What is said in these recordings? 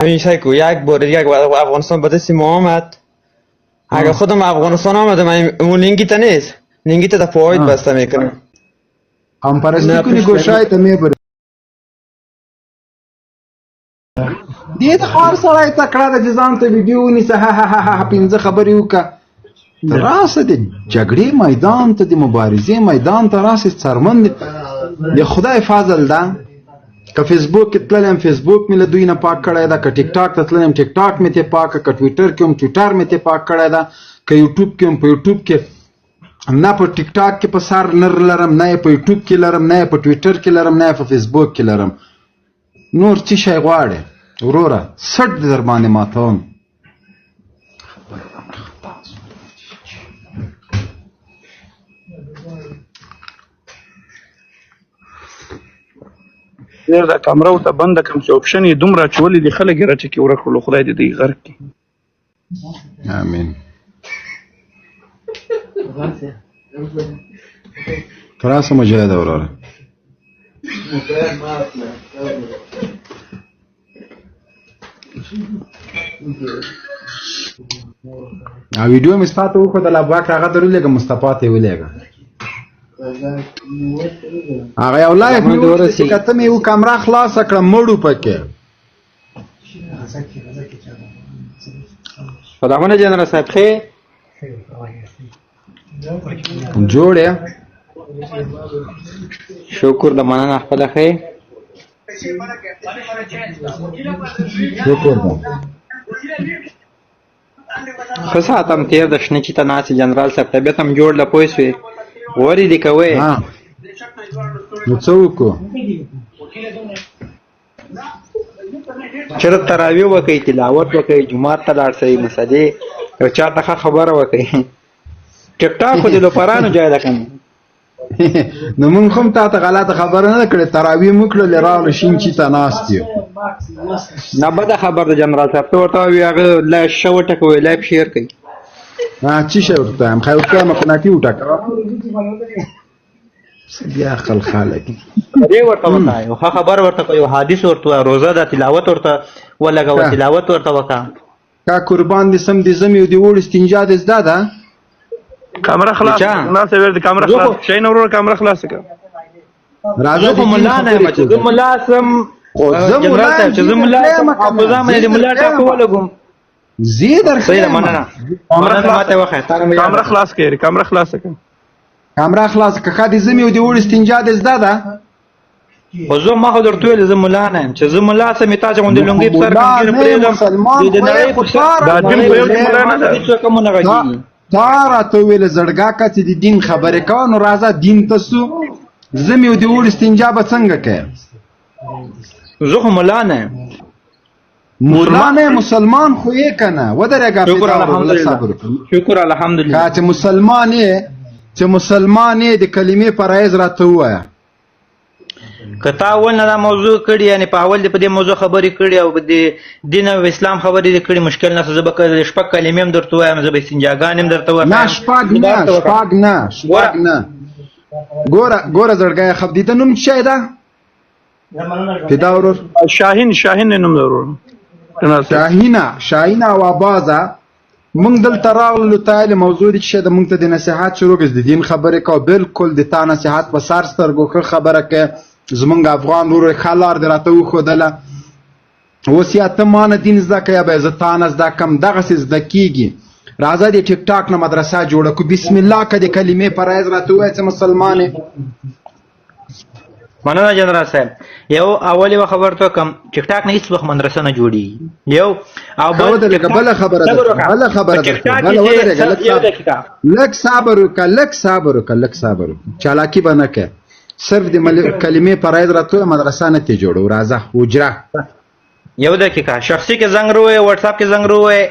همین شکل یک بار دیگه افغانستان به دست ما آمد، اگر خودم افغانستان آمدم اون لینگیت نیست، لینگیت تا فواید بسته میکنم. هم پرستی کنی گوشای ته میبره دې ته خار سړی تکړه ده چې ځان ته ویډیو ونیسه پنځه خبرې وکړه راسه د جګړې میدان ته د مبارزې میدان ته راسه څرمن د خدای فضل ده که فیسبوک کې تللی یم فیسبوک مې له دوی نه پاک کړی ده که ټیک ټاک ته تللی یم ټیک ټاک مې ترې پاک که ټویټر کې هم ټویټر مې ترې پاک کړی ده که یوټیوب کې هم په یوټیوب کې نه په ټیک ټاک کې په سر نر لرم نه یې په یوټیوب کې لرم نه یې په ټویټر کې لرم نه یې په فیسبوک کې لرم نور څه شی غواړې وروره سټ دې در باندې ماتوم زه دا کامره ورته بنده کړم چې اپشن یې دومره اچولي دي خلک یې راټیکې ورک کړلو خدای دې دوی غرق کړي امین راسه مجاهده وروره ویډیو مې ستا ته وښودله ابواک هغه در ولېږه مصطفی ته یې ولېږه هغه یو لایف مې وکړه چې کته مې یو کامره خلاصه کړه مړو پکې خداونه جنرال صاحب خیر جوړ یې شکر د مننه خپله خیر شکر ده ښه ساعت هم تېر د شنه چې ته ناستې جنرال صاحب طبیعت هم جوړ له پوه شوې غورې دې کوې نو څه وکړو چېرته تراویح وکړئ تلاوت وکړئ جومات ته لاړ شئ مسلې یو چا ته ښه خبره وکړئ ټیک ټاک خو د لوفرانو ځای ده که نه نو مونږ هم تا ته غلطه خبره نه ده کړې تراویح مو کړلې راغلو شین چي ته ناست یو نه بده خبر ده جنرال صاحب ته ورته وایي هغه ښه وټکوئ لایف شیر کوي څه شی ورته وایم خیر وکړه مقناطي وټاکه بیا عقل خالق دې ورته وکړه یو ښه خبر ورته کوه یو حدیث ورته وایه روزه ده تلاوت ورته ولګوه تلاوت ورته وکړه کا قربان دې سم دې زم یو دې وړ استنجا دې زده ده کامره خلاص ناسه ور دي کامره خلاص شي نور کامره خلاص کړه راځه زه ملا نه یم چې زه ملا سم جنرال صاحب چې زه ملا سم حافظه مې د ملا ټاکو ولګم زی در صحیح ده مننه ماته وخت کامره خلاص کړه کامره خلاص کړه کامره خلاص کړه دې زم یو دې وړ استنجا دې زده ده خو زه ما خو درته ویل زه ملا نه یم چې زه ملا سم تا چې غوندې لونګۍ په سر کنګیر پرېږدم د نړۍ په سر دا دین په یو کې ملا نه ده هېڅوک هم ونه غږېږي تا راته وویلې زړګا که چې د دین خبرې کوه نو راځه دین ته سو زه مې د وړ استنجا به څنګه کوې زه خو ملا نه یم ملا نه مسلمان خو یې که نه ودرېږه شکر الحمدلله که چې مسلمان یې د کلمې فرایض راته ووایه که تا اول نه دا موضوع کړي یعنې په اول دې په دې موضوع خبرې کړي او په دې دین او اسلام خبرې دې کړي مشکل نشته زه به شپږ کلمې هم درته وایم زه به استنجاګانې هم درته وایم نه شپږ نه ګوره زړګیه خبدیده نوم څه شی ده پیدا ورور شاهین نوم ورور شاهینه او آبازه مونږ دلته راغلو تا یې موضوع دي چې د مونږ ته د نصیحت شروع کړه د دین خبرې کوه بالکل د تا نصیحت په سر سترګو ښه خبره کوې زمونږ افغان ورور ښه لار دې راته وښودله اوس یا ته ما نه دین زده که یا به زه تا نه زده کړم دغسې زده کېږي راځه د ټیک ټاک نه مدرسه جوړه کړو بسم الله که د کلمې فرایض راته ووایه چې مسلمان یې مننه جنرال صاحب یو اول یوه خبر ته وکړم ټیک ټاک نه هېڅ وخت مدرسه نه جوړېږي یو او بله خبره لږ صبر وکړه چالاکي به نه کوې صرف د کلمې فرایض راته ووایه مدرسه نه ترې جوړو راځه حجره یو دقیقه شخصي کې زنګ روی واتساپ کې زنګ روی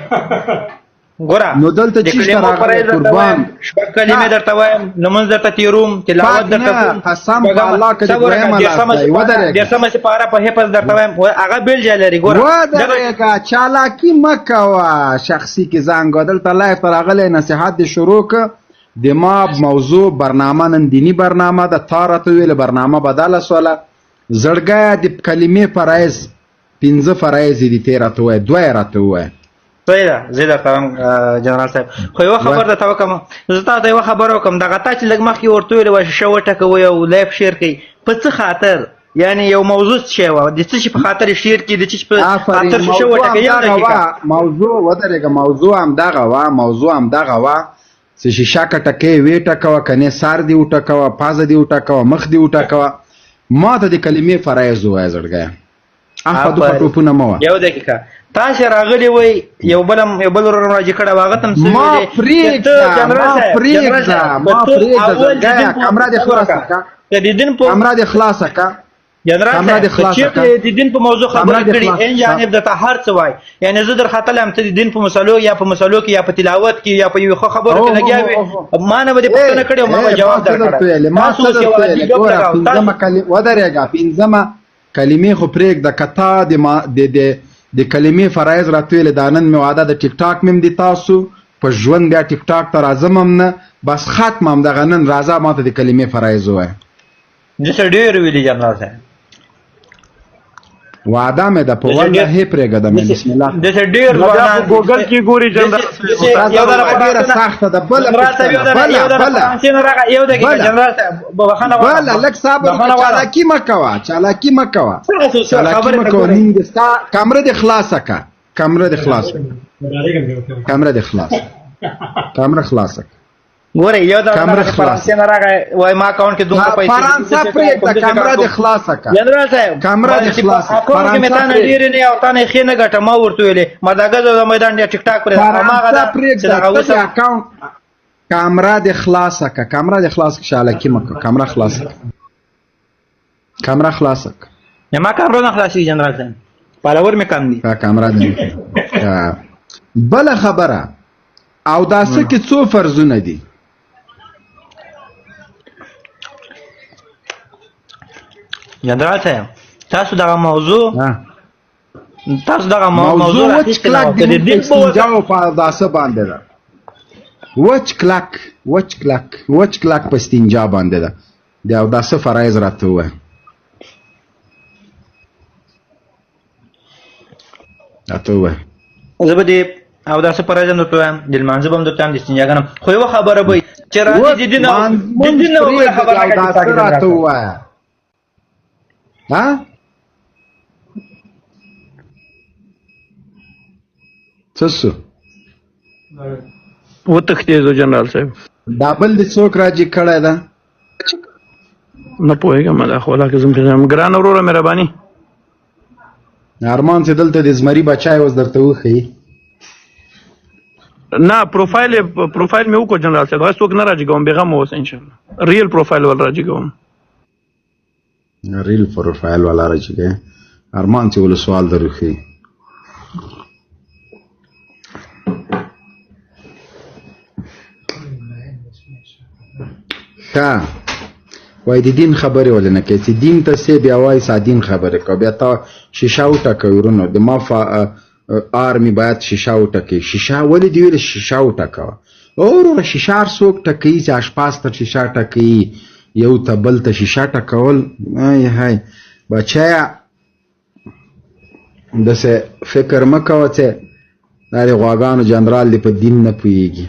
ګوره نو دلته چیشته راغلی قربان شپږ کلمې درته وایم لمونځ درته تېروم تلاوت درته کوم قسم په الله که دې دویمه لاس دی ودرېږه دېرشمه سپاره په حفظ درته وایم هغه بېل ځای لري ګوره ودرېږه چالاکي مه کوه شخصي کې زنګ دلته لایف ته راغلی نصیحت دې شروع که د ما موضوع برنامه نن دینی برنامه ده تا راته ویلې برنامه بدله سوله زړګیه د کلمې فرایض 15 فرایض دي ته راته ووایه 2 یې راته ووایه. صحیح ده زه درته وایم جنرال صاحب خو یوه خبر درته وکړم زه تا ته یوه خبره وکړم دغه تا چې لږ مخکې ورته ویلې وه شیشه وټکوئ او لایف شیر کوئ په څه خاطر یعنی یو موضوع څه شی وه د څه شي په خاطر شیر کړي د څه شي په خاطر شیشه وټکوئ یو دقیقه موضوع ودرېږه موضوع همدغه وه چې شیشه که ټکې وې ټکوه کنې سر دې وټکوه پازه دې وټکوه مخ دې وټکوه ما ته د کلمې فرایض ووایه زړګیه اخدو په ټوپونه مه وه. یو دقیقه تاسې راغلي وئ یو بل ورور راجع کړی و هغه ته هم څه ما پرېږده زړګیه کمره دې خلاصه که کمره دې خلاصه که جنرال صاحب چېرته د دین په موضوع خبرې کړي ان جانب درته هر څه وایي یعنی زه درختلی یم ته د دین په مسلو یا په مسلو کې یا په تلاوت کې یا په یوې ښه خبرو کې لګیا وې ما نه به دې پوښتنه کړې او ما به جواب درکړی ما څه درته ویلې ګوره ودرېږه پنځمه کلمې خو پرېږده که تا د کلمې فرایض راته ویلې دا نن مې وعده د ټیک ټاک مې هم د تاسو په ژوند بیا ټیک ټاک ته راځم هم نه بس ختم هم دغه نن راځه ما ته د کلمې فرایض ووایه. داسې ډېر ویلي جنرال صاحب وعده مې ده په والله پرېږده مې بسم الله داسې ډېر ځوانان ګوګل کې ګوري جنرال ډېره سخته ده بله یو دقیقه جنرال صاحب بخښنه بله لږ صبر چالاکي مه کوه چالاکي مه کوه نیم دې ستا کمره دې خلاصه که کمره خلاصه ګورئ یو د فرانسې نه راغی وایي ما اکاونټ کې دومره پیسې فرانسه پرېږده کمره دې خلاصه که جنرال صاحب کمره دې خلاصه اکاونټ کې مې تا نه ډېرې نه او تا نه ښې نه ګټه ما ورته ویلې مداګز د میدان یا ټیک ټاک پرې فرانسه پرېږده اکاونټ کمره دې خلاصه که شالکي مه کوه کمره خلاصه که ما کمره نه خلاصېږي جنرال صاحب پالور مې کم دي کمره دې بله خبره اوداسه کې څو فرضونه دي؟ جنرال صاحب تاسو دغه موضوع وچ کلک د استنجا په اوداسه باندې ده وچ کلک په استنجا باندې ده د اوداسه فرایض راته ووایه زه به دې اوداسه فرایض هم درته وایم د لمانځه به هم درته وایم د استنجاګانو خو یوه خبره به وي چې راځي د دین نه بله خبره راته ووایه څه شو وتښتېدو جنرال صاحب دا بل دې څوک راجع کړی ده نه پوهېږم دا خو الله قسم پېژنم ګرانه وروره مهرباني ارمان چې دلته د زمري بچای اوس درته وښیي نه پروفایل مې وکړو جنرال صاحب هغه څوک نه راجګوم بېغمه اوسه انشاءالله ریل پروفایل ول راجګوم ریل پروفایل والا راجګوي ارمان چې ول سوال درخي کا وای د دین خبرې ولې نه کوي چې دین ته سې بیا وایي سا دین خبرې کوي بیا تا شیشه وټکوي ورونو د ما آرمی باید شیشه وټکوي شیشه ولې دې ویل شیشه وټکوه وروره شیشه هر څوک ټکوي چې اشپاز ته شیشه ټکوي یو ته بل ته شیشه ټکول های بچیه داسې فکر مه کوه چې دا د غواګانو جنرال دې په دین نه پوهېږي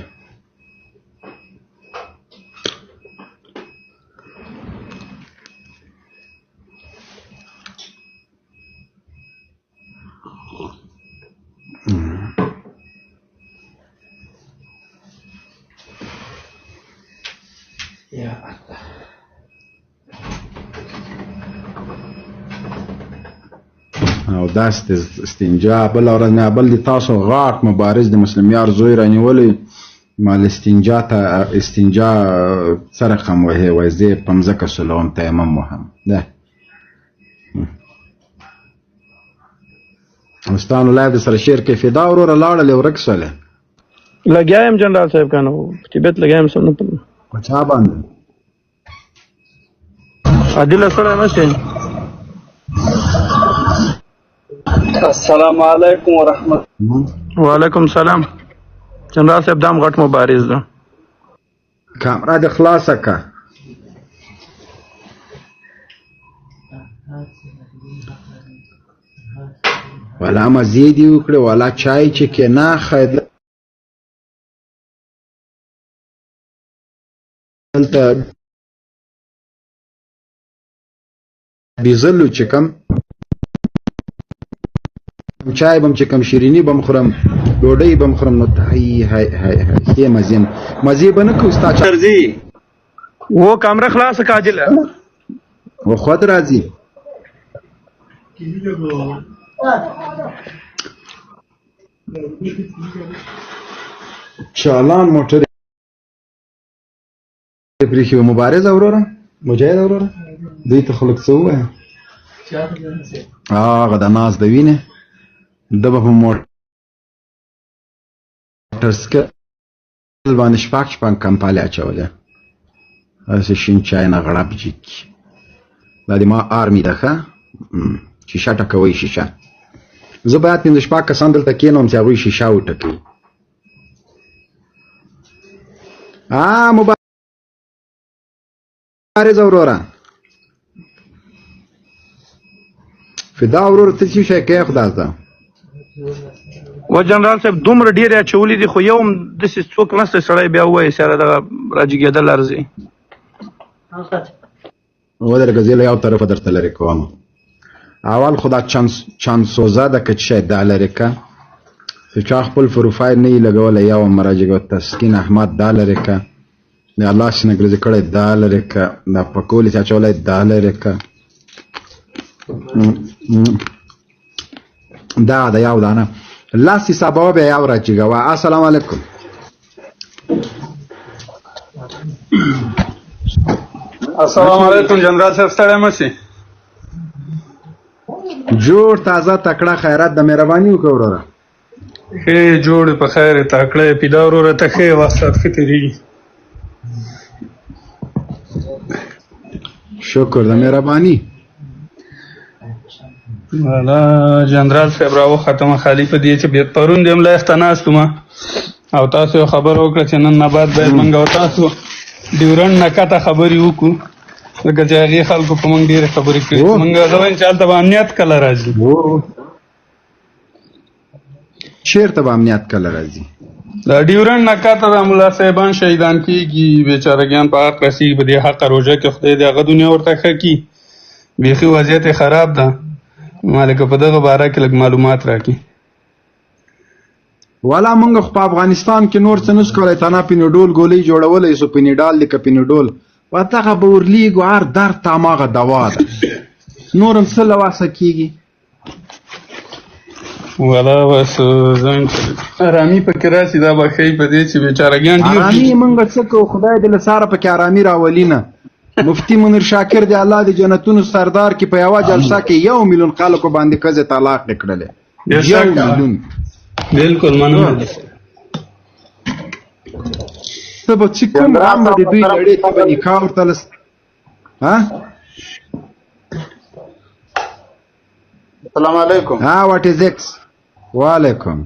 او داسې استنجا بله ورځ نه بل د تاسو غاټ مبارز د مسلم یار زوی رانیولی مال استنجا څه رقم وهې وایي زه یې په مځکه سولوم تیمم وهم ده ستا نو لایف د سره شعر کې فدا وروره لاړلې ورک سولې لګیا یم جنرال صاحب که نه په طبیعت لګیا یم سم نه په چا باندې عادل سره نشي السلام علیکم ورحمت وعلیکم السلام جنرال صاحب دام غټ مبارز ده کامره د خلاصه که والا مزې دې وکړې والا چای چې کېنه خیدل دلته ډیزل چې کم چای بم چې کم شیرینی بم خورم ډوډۍ بم خورم نو هاي هاي هاي هاي مزې به نه کوو ستا درځي و کمره خلاصه کاجله و خود راځي چالان موټر پریښي و مبارز وروره مجاهد وروره دوی ته خلک څه ووایه هغه د ناز د وینې ده به په موټر سکل باندې شپږ کمپالې اچولې هسې شین چای نه غړپ جګي دا د ما آرمي ده ښه شیشه ټکوئ شیشه زه باید 5 کسان دلته کېنوم چې هغوی شیشه وټکوي مبارز وروره فدا وروره ته څه شی کوې خدای ته و جنرال صاحب دومره ډېرې اچولي دي خو یو هم داسې څوک نشته سړی بیا ووایي سره دغه راجګېدل ارزي ودرېږه زه له یو طرفه درته لرې کوم اول خو دا چانسوزه ده که څه شی دا لرې که چې چا خپل پروفایل نه یې لګولی یو هم راجګه تسکین احمد دا لرې که د الله سینګرزي کړی دا لرې که دا پکول چې اچولی دا لرې که دا د یو دانه لاس حسابوه بیا یو راجګوه السلام علیکم السلام علیکم جنرال صاحب ستړی مه شئ جوړ تازه تکړه خیرات د مهرباني وکړه وروره ښې جوړ په خیر تکړه پیدا وروره ته ښې وخت ښه تېرېږي شکر د مهرباني والا جنرال صاحب راوختمه خالي په دې چې بیا پرون دې هم لایخته ناست وم او تاسو یو خبره وکړه چې نن نه بعد باید موږ او تاسو ډیورنډ نه کته خبرې وکړو ځکه چې هغې خلکو په موږ ډېرې خبرې کړي موږ زه وایم چې هلته به امنیت کله راځي چېرته به امنیت کله راځي دا ډیورنډ نه کته د ملا صاحبان شهیدان کېږي بیچارګیان په حق رسېږي په دې حقه روژه کې خدای دې هغه دنیا ورته ښه کړي بیخي وضعیت یې خراب ده مالکه په دغه باره کې لږ معلومات راکړي والا مونږ خو په افغانستان کې نور څه نشو کولی تانا پینوډول ګولۍ جوړولی سو پینیډال دی که پینوډول و دغه به ورلیږو هر درد ته هماغه دوا ده نور هم څه له وسه کېږي والا بس زه ارامي پکې راشي دا به ښایي په دې چې بیچارګیان ډېر ارامي مونږ څه کوو خدای دې له ساره پکې ارامي راولي نه مفتی منیر شاکر دی الله د جنتونو سردار کې په یوه جلسه کې 1 میلیون خلکو باندې ښځې طلاق یې کړلې 1 میلیون بالکل مننه ته به چې کوم غم به د دوی لړې ته به نکاح ورته السلام علیکم واټ از ایکس وعلیکم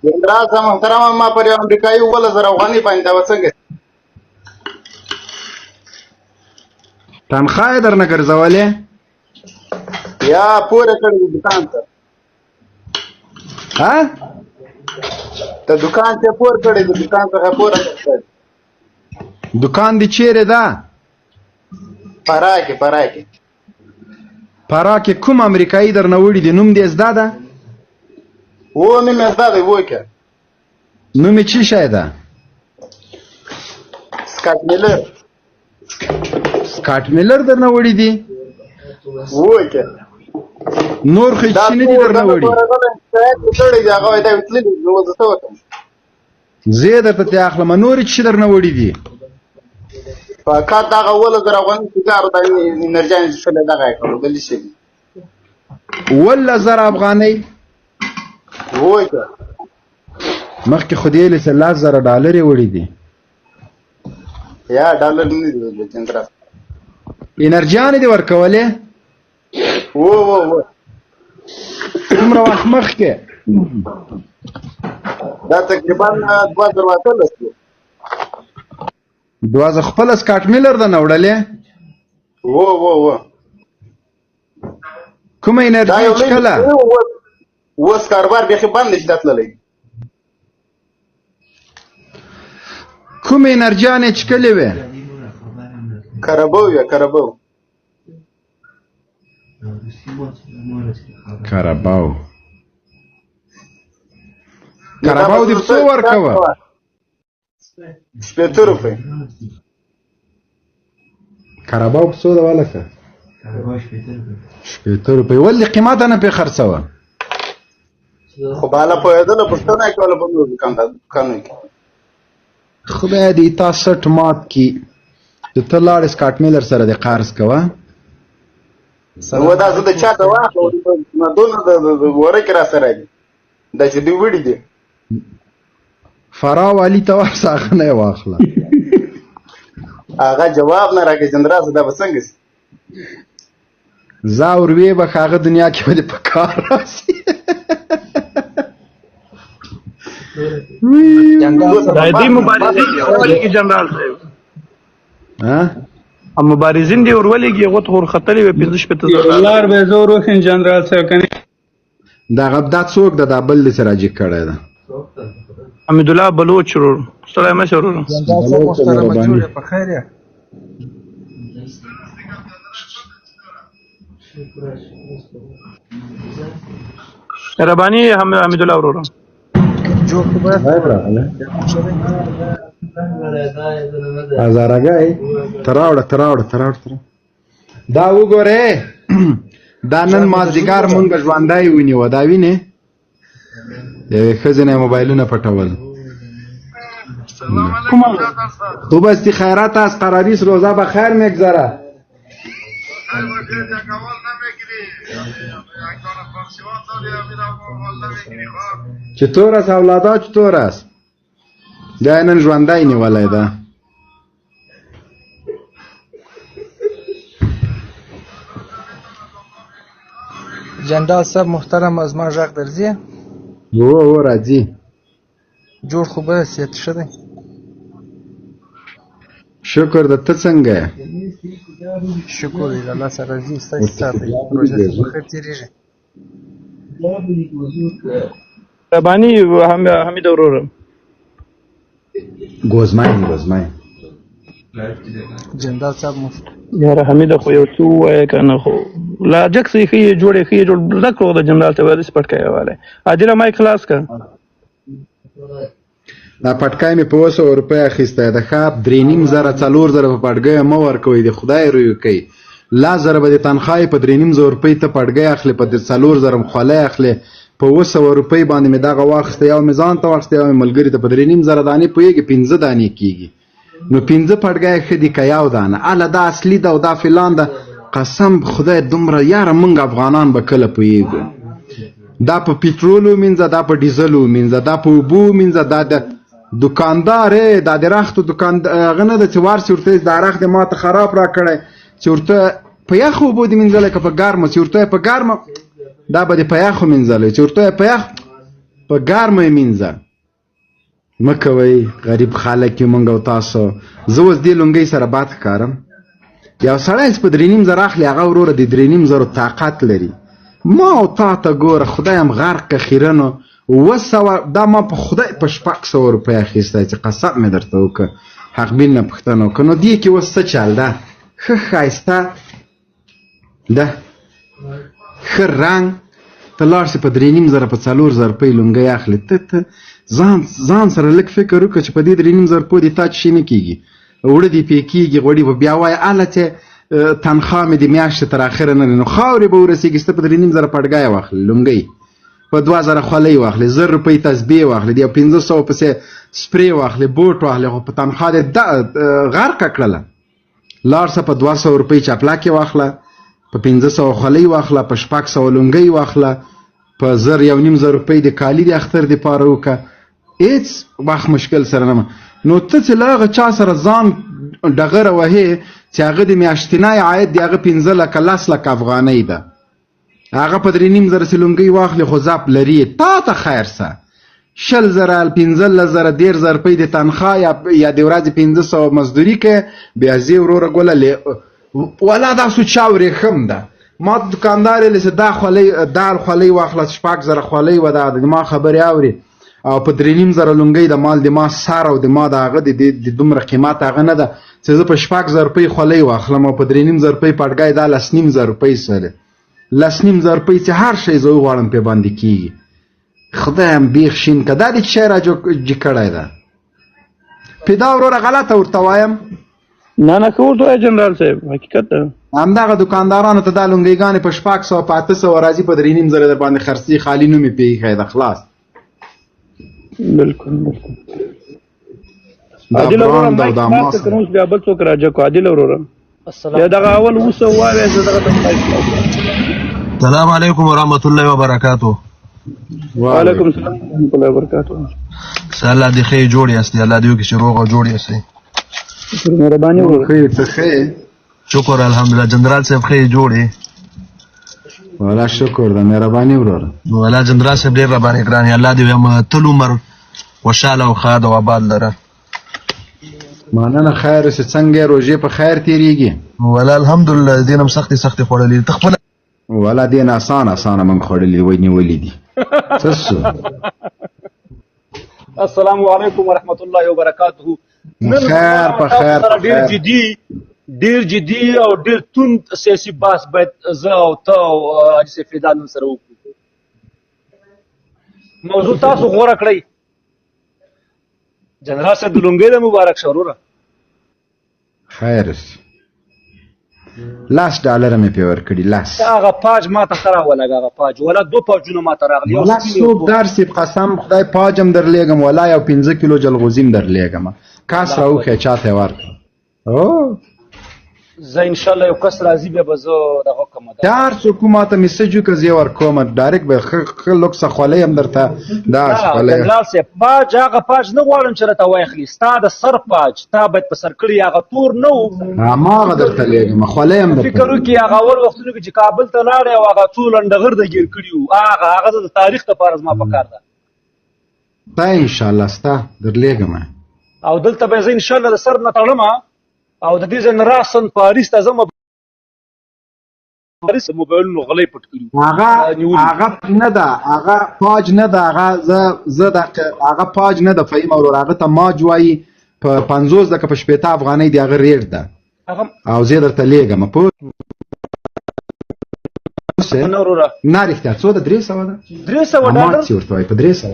جنرال صاحب محترم ما پر یو امریکایي 2000 افغانۍ باندې دا څنګه تنخواه یې درنه ګرځولې یا پوره کړی دکان ته ته دکان ته پور کړی دکان څخه پوره کړی دکان دې چیرې ده فراه کې فراه کې کوم امریکایي درنه وړي دی نوم دې زده ده و نوم یې زده دی وکړه نوم یې څه شی ده سکاټ میلر درنه وړي دي وکړه نور خو هیڅ نه دي درنه وړي زه یې درته ترې اخلم نور یې څه درنه وړي دي فقط دغه 2000 افغانۍ سیګارو د انرژي شله دغه کړو بل شي 1000 افغانۍ وکړه مخکې خو دې له $10,000 وړي دي یا ډالر نه دي جنرال انرژیانې دې ورکولې و څومره وخت مخکې دا تقریبا 2013 دوازه خپل سکاټ میلر ده نه وړلې و کومه انرژي چې کله اوس کاروبار بیخي بند دی چې دا تللی کومې انرجیانې چکلې وې؟ کربو یا کربو کرباو کرباو دې څو ورکوه؟ 80 روپۍ کرباو په څو ده ولکه؟ 80 روپۍ. ولې قیمته نه پې خرڅوه؟ خو بالا پوهېدله پوښتنه یې کوله په نورو دوکانونو کې. خدای دې تا سټ مات کي چې ته لاړې سکاټ میلر سره دې قرض کوه. و دا زه د چا ته واخلم دونه د ورکې را سره دي دا چې دوی وړي دي فرا والي ته ورسه هغه نه یې واخله. هغه جواب نه راکړي جنرال دا به څنګه شي زه وروې به هغه دنیا کې به دې په کار راسي. دې مبارزین دی ورولېږي جنرال صاحب مبارزین دی ورولېږي هغو ته ورختلې وې 15 لار به زور وښین جنرال صاحب کنې دا څوک ده دا بل دې چې راجګ کړی ده؟ حمیدالله بلوچ ورور سلای مشه ورور ربانی حمیدالله ورور هزارګای تراوړه دا وګوره دا نن مازدیګر مونږ ژوندی ونیوه دا وینې یوې ښځې نه موبایلونه پټول. تو بستی خیرات از قراریس روزه بخیر میگذره. چطور است اولادا چطور است؟ دا نن ژوندی نیولی ده. جنرال صاحب محترم از ما غږ درځي؟ او راځي. جوړ خو به صحت ښه دی؟ شکر ده. ته څنګه یې؟ شکر دی الله سره راځي. ستاسې ساتئ روژه دې په خیر تېرېږي. ربانی حمید ورور گوزمای جنرال صاحب یاره حمید خو یو څه ووایه که نه خو لاجک سې ښه یې جوړ زده کړو د جنرال صاحب حدیث پټکی والی عادله مایک خلاص که دا پټکی مې په 200 روپۍ اخیستی د ښه 3,500 4,000 په پټکی مه ورکوئ د خدای روی کوي 10,000 به د تنخواه په 3,500 روپۍ ته پټکی اخلي په 4,000 خولۍ اخلي په 200 روپۍ باندې مې دغه واخیسته یو مې ځان ته واخیسته یو مې ملګري ته په 3,500 دانې پوهېږي 15 دانې کېږي نو 15 پټکی ښه دي که یو دانه اله دا اصلي ده او دا فلان ده قسم خدای دومره یاره موږ افغانان به کله پوهېږو دا په پیټرول ومینځه دا په ډیزل ومینځه دا په اوبو ومینځه دا د دکاندار دا د رختو هغه نه ده چې وارسي ورته دا رخت دې ماته خراب را کړی چې ورته په یخو اوبو دې مینځلی که په ګرمه چې ورته یې په ګرمه دا به دې په یخو مینځلی چې ورته یې په یخ په ګرمه یې مینځه مه کوئ غریب خلک یو موږ او تاسو زه اوس دې لونګۍ سره باد ښکارم یو سړی چې په 3,500 اخلي هغه وروره د 3,500 طاقت لري ما او تا ته ګوره خدای هم غرق که خیرنو 200 دا ما په خدای په 600 روپۍ اخیستی چې قسم مې درته وکړه حقبیل نه پوښتنه وکړه نو دې کې اوس څه چل ده ښه ښایسته ده ښه رنګ ته لاړ شې په 3,500 په 4,000 روپۍ لونګۍ اخلي ته ځان سره لږ فکر وکړه چې په دې 3,500 روپۍ دې تا چې شي نه کېږي اوړه دې پې کېږي غوړي به بیا وایه هله چې تنخوا مې د میاشتې تر اخره نه نو خاورې به ورسېږي چې ته په 3,500 پټکی واخلې لونګۍ په 2,000 خولۍ واخلې 1,000 روپۍ تسبیح واخلې د یو 500 پسې سپرې واخلې بوټ واخلې خو په تنخوا دې غرقه کړله لاړ شه په 200 روپۍ چپلاکې واخله په 500 خولۍ واخله په 600 لونګۍ واخله په 1,000 روپۍ د کالي د اختر دپاره وکړه هېڅ وخت مشکل سره نه نو ته چې له هغه چا سره ځان ډغره وهې چې هغه د میاشتنی عاید د هغه 15 لکه 10 لکه افغانۍ ده هغه په 3,500 چې لونګۍ واخلي خو ځپ لري تا ته خیر شه 20,000 15,000 10,000 روپۍ د تنخوا یا د ورځې 500 مزدوري کوې بیا ځې وروره ګوله ولا دا سو چا ورېښم ده ما دکاندار لسه دا خولۍ دال خولۍ واخله 6,000 خولۍ و دا د ما خبرې اوري او په 3,500 لونګۍ د مال د ما سار او د ما د هغه د دومره قیمت هغه نه ده چې زه په 6,000 روپۍ خولۍ واخلم او په 3,500 روپۍ پټګای دا 10,500 روپۍ سره 10,500 روپۍ چې هر شی زه وغواړم پې باندې کېږي خدایم بیخ شین که دا د څه شی راجي کړی ده پیدا وروره غلطه ورته وایم نه که ورته وایه جنرال صاحب حقیقت ده همدغه دکاندارانو ته دا لونګیګانې په 600 په 800 راځي په 3,500 در باندې خرڅي خالي نوم یې پېښی ده خلاص بالکل عادل وروره مایک ماته که اوس بیا بل څوک راجه کو عادل وروره یا دغه اول اوس ووایه زه دغه ته مایک السلام علیکم ورحمۃ اللہ وبرکاتہ. وعلیکم السلام ورحمۃ اللہ وبرکاتہ. الله دې خیر جوړ یاست، الله دې وکړي چې روغ او جوړ یاست. مهرباني وکړئ. خیر ته خیر. شکر الحمدلله. جنرال صاحب خیر جوړ یې. ولا شکر ده مهرباني وروره. ولا جنرال صاحب ډېر ربانې ګرانې، الله دې هم تل عمر خوشحاله او ښاد او آباد لره. مننه خیر اوسې څنګه روژې په خیر تېرېږي؟ ولا الحمدلله دې هم سختې سختې خوړلې ته خپله ولا دې نه اسانه موږ خوړلي وای نیولي دي څه شو؟ السلام علیکم ورحمۃ اللہ وبرکاتہ. خیر په خیر په خیر. ډیر جدي او ډیر توند سیاسي بحث باید زه او ته او حاجي سیفیدا نن سره وکړو. موضوع تاسو غوره کړئ. جنرال صاحب د لونګۍ د مبارک شه وروره. خیر $10 مې پې ورکړي 10. هغه پاج ما ته ښه راولګه هغه پاج ولا 2 پاجونه ما ته راغلي. ولا څوک درسي قسم خدای پاج هم درلېږم ولا یو 15 کیلو جلغوزي هم درلېږم کاس راوښیه چاته یې ورکړه. او زه انشاءالله یو کس راځي بیا به زه دغه کوم دا هر څوک ماته میسج وکړه زه یې ورکوم ډایرکټ به ښه لوکسه خولۍ هم درته دا خولۍ. جنرال صاحب پاج هغه پاج نه غواړم چې راته واخلي ستا د سر پاج تا باید په سر کړي هغه تور نه و هماغه درته لیږم خولۍ هم درته فکر وکړي هغه اول وختونو کې چې کابل ته لاړې او هغه څو لنډغر د ګیر کړي وو هغه د تاریخ دپاره زما په کار ده. ستا انشاءالله ستا درلیږم او دلته به زه انشاءالله د سر نه تړم او د دې ځای نه راسن پاریس ته ځم پاریس موبایلونو غلی پټ کړي. هغه نه ده هغه پاج نه ده هغه پاج نه ده فهیم ورور هغه ته ماج وایي په 50 دقیقه په 60 افغانۍ د هغه ریټ ده او زه درته لیږم پوه نه وروره نه رښتیا څو ده 300 ده $300 څه ورته وایي په 300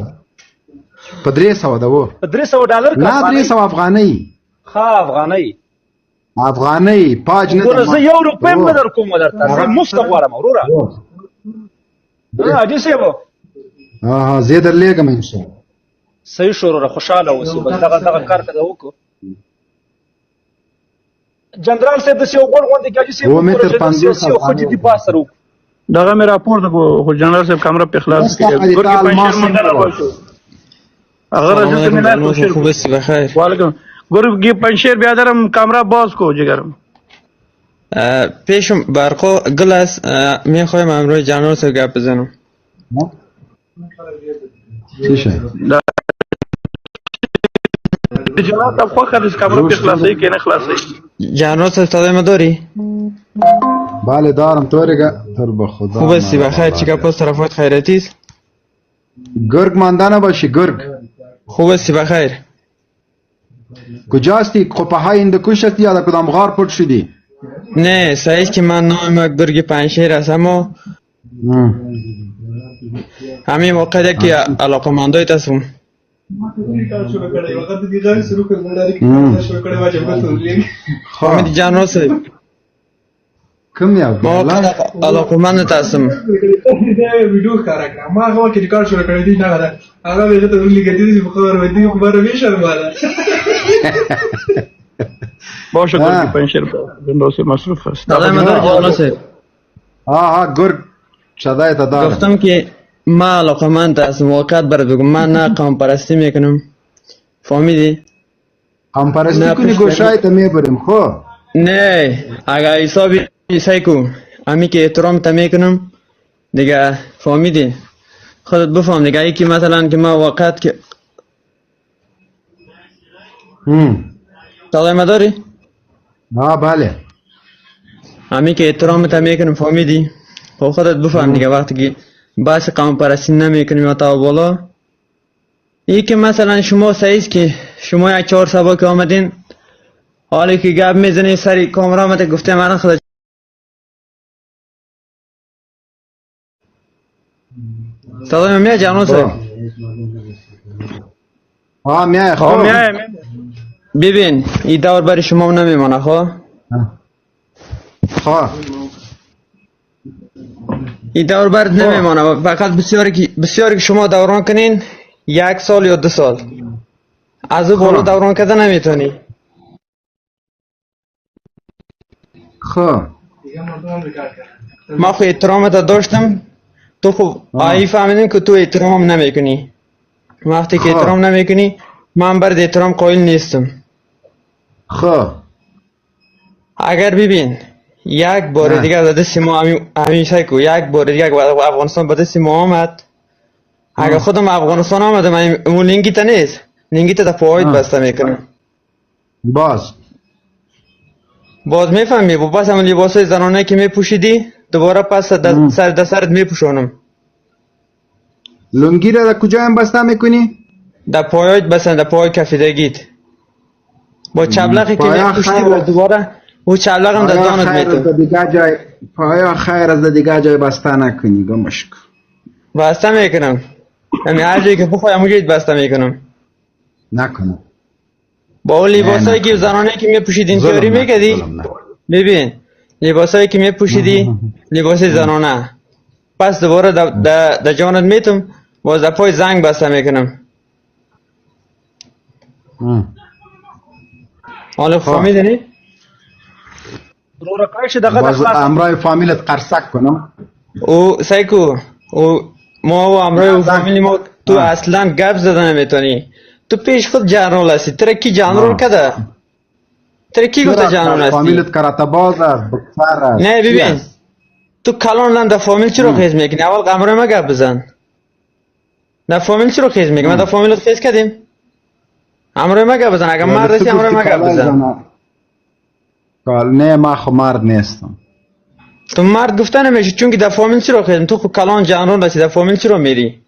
ده و په $300 نه 300 افغانۍ افغانۍ پاج نه ده. زه یو روپۍ هم نه در کوم درته زه مفت غواړم وروره. حاجي صاحب زه درلیږم انشاءالله. صحیح شو وروره خوشحاله اوسې بس دغه کار ته وکړو. جنرال صاحب داسې یو غوړ غوندې حاجي صاحب سیاسي او ښه جدي بحث سره وکړو. دغه مې راپور ده خو جنرال صاحب کمره پې خلاص کړي ګرګې پنجشیر منډه راوړشو هغه راځي ته مې نه خوب است بخیر. وعلیکم گرگ پنشیر بیادرم کامرا باز کو جگرم پیشم برقا گل است میخوایم امروز جنرال تو گپ بزنم. چی شد؟ جنرال تا خواه خدش کامرا پی خلاصی که نخلاصی جنرال تو صدای داری؟ بله دارم طوریگه تر بخدا خوب استی بخیر چی که پس طرفات خیراتی است؟ گرگ مانده نباشی گرگ خوب استی بخیر کجاستی قپهای هندوکش هستی یا در کدام غار پشت شدی؟ نه صحیح که من نام گرگ پنشیر است اما همین موقع که علاقمندای هستم. حامد جنرال صاحب کم یا موقع علاقمند هستم. ویډیو ښکاره کړه ما هغه وخت ریکارډ شروع کړی دی نه ده هغه به ته ولګې دي په خبر وې دي خبره به شرماله باشه گرگ پنشیر جنرال صاحب مصروف است. دادای من دارم جنرال صاحب گرگ صدای تا دارم. گفتم که ما علاقمند هستم واقعیت برات بگم من نه قوم پرستی میکنم فهمیدی؟ قوم پرستی کنی گوشای تا میبریم خو؟ نه اگر حسابی ایسای کو امی که احترام تا میکنم دیگه فهمیدی؟ خودت بفهم دیگه ای که مثلا که ما واقعیت که صدای ما داری؟ بله امی که احترامت هم میکنم فهمیدی؟ خب خودت بفهم دیگه وقتی که بحث قوم پرستی نمیکنیم یا تا بالا این که مثلا شما سعیست که شما یک 4 سبا که آمدین حالی که گپ میزنی سری کامرا آمده گفته من خدا صدای من میاد جانون صاحب میای خب میایم ببین این دور برای شما نمیمانه خب این دور برد نمیمانه فقط بسیاری که شما دوران کنین 1 سال یا 2 سال از او بالا دوران کردن نمیتونی خب ما خو احترامت داشتم تو خب آیی فهمیدیم که تو احترام نمیکنی وقتی که احترام نمیکنی من برد احترام قائل نیستم خب اگر ببین یک بار دیگه به دست ما همین سایکو یک بار دیگه افغانستان به دست ما آمد اگر خودم افغانستان آمده من اون لینگی تا نیست لینگی تا پاهایت بسته میکنم باز میفهمی با پس همون لباسای زنانه که میپوشیدی دوباره پس سر سرت میپوشونم لنگی را در کجا هم بسته میکنی؟ در پایایت بسن در پای کفیدگیت با چبلقی که میپوشیدی باز دوباره او چبلق هم در دانت میتون پایا خیر از دیگه جای بسته نکنی گمشک بسته میکنم یعنی هر جایی که بخوای همون جایت بسته میکنم نکنم با اون لباسایی که زنانه که میپوشیدین تیاری میکردی ببین لباسایی که میپوشیدی لباس زنانه پس دوباره در جانت میتم باز در پای زنگ بسته میکنم حالا فهمیدنی؟ باز امرای فامیلت قرصک کنم او سایکو او ما و امرای فامیلی ما تو اصلا گپ زدن نمیتونی تو پیش خود جنرال هستی تره کی جنرال کده؟ تره کی گفته جنرال هستی؟ فامیلت کرات باز است بکفر است نه ببین تو کلان لن در فامیل چرا خیز میکنی؟ اول امرای ما گپ بزن در فامیل چرا خیز میکنی؟ ما در فامیلت خیز کردیم؟ امرای ما گپ بزن اگر مرد هستی امرای ما گپ بزن نه ما خو مرد نیستم تو مرد گفته نمیشه چون که در فامیل چرا خیزم تو خود کلان جنرال هستی در فامیل چرا میری؟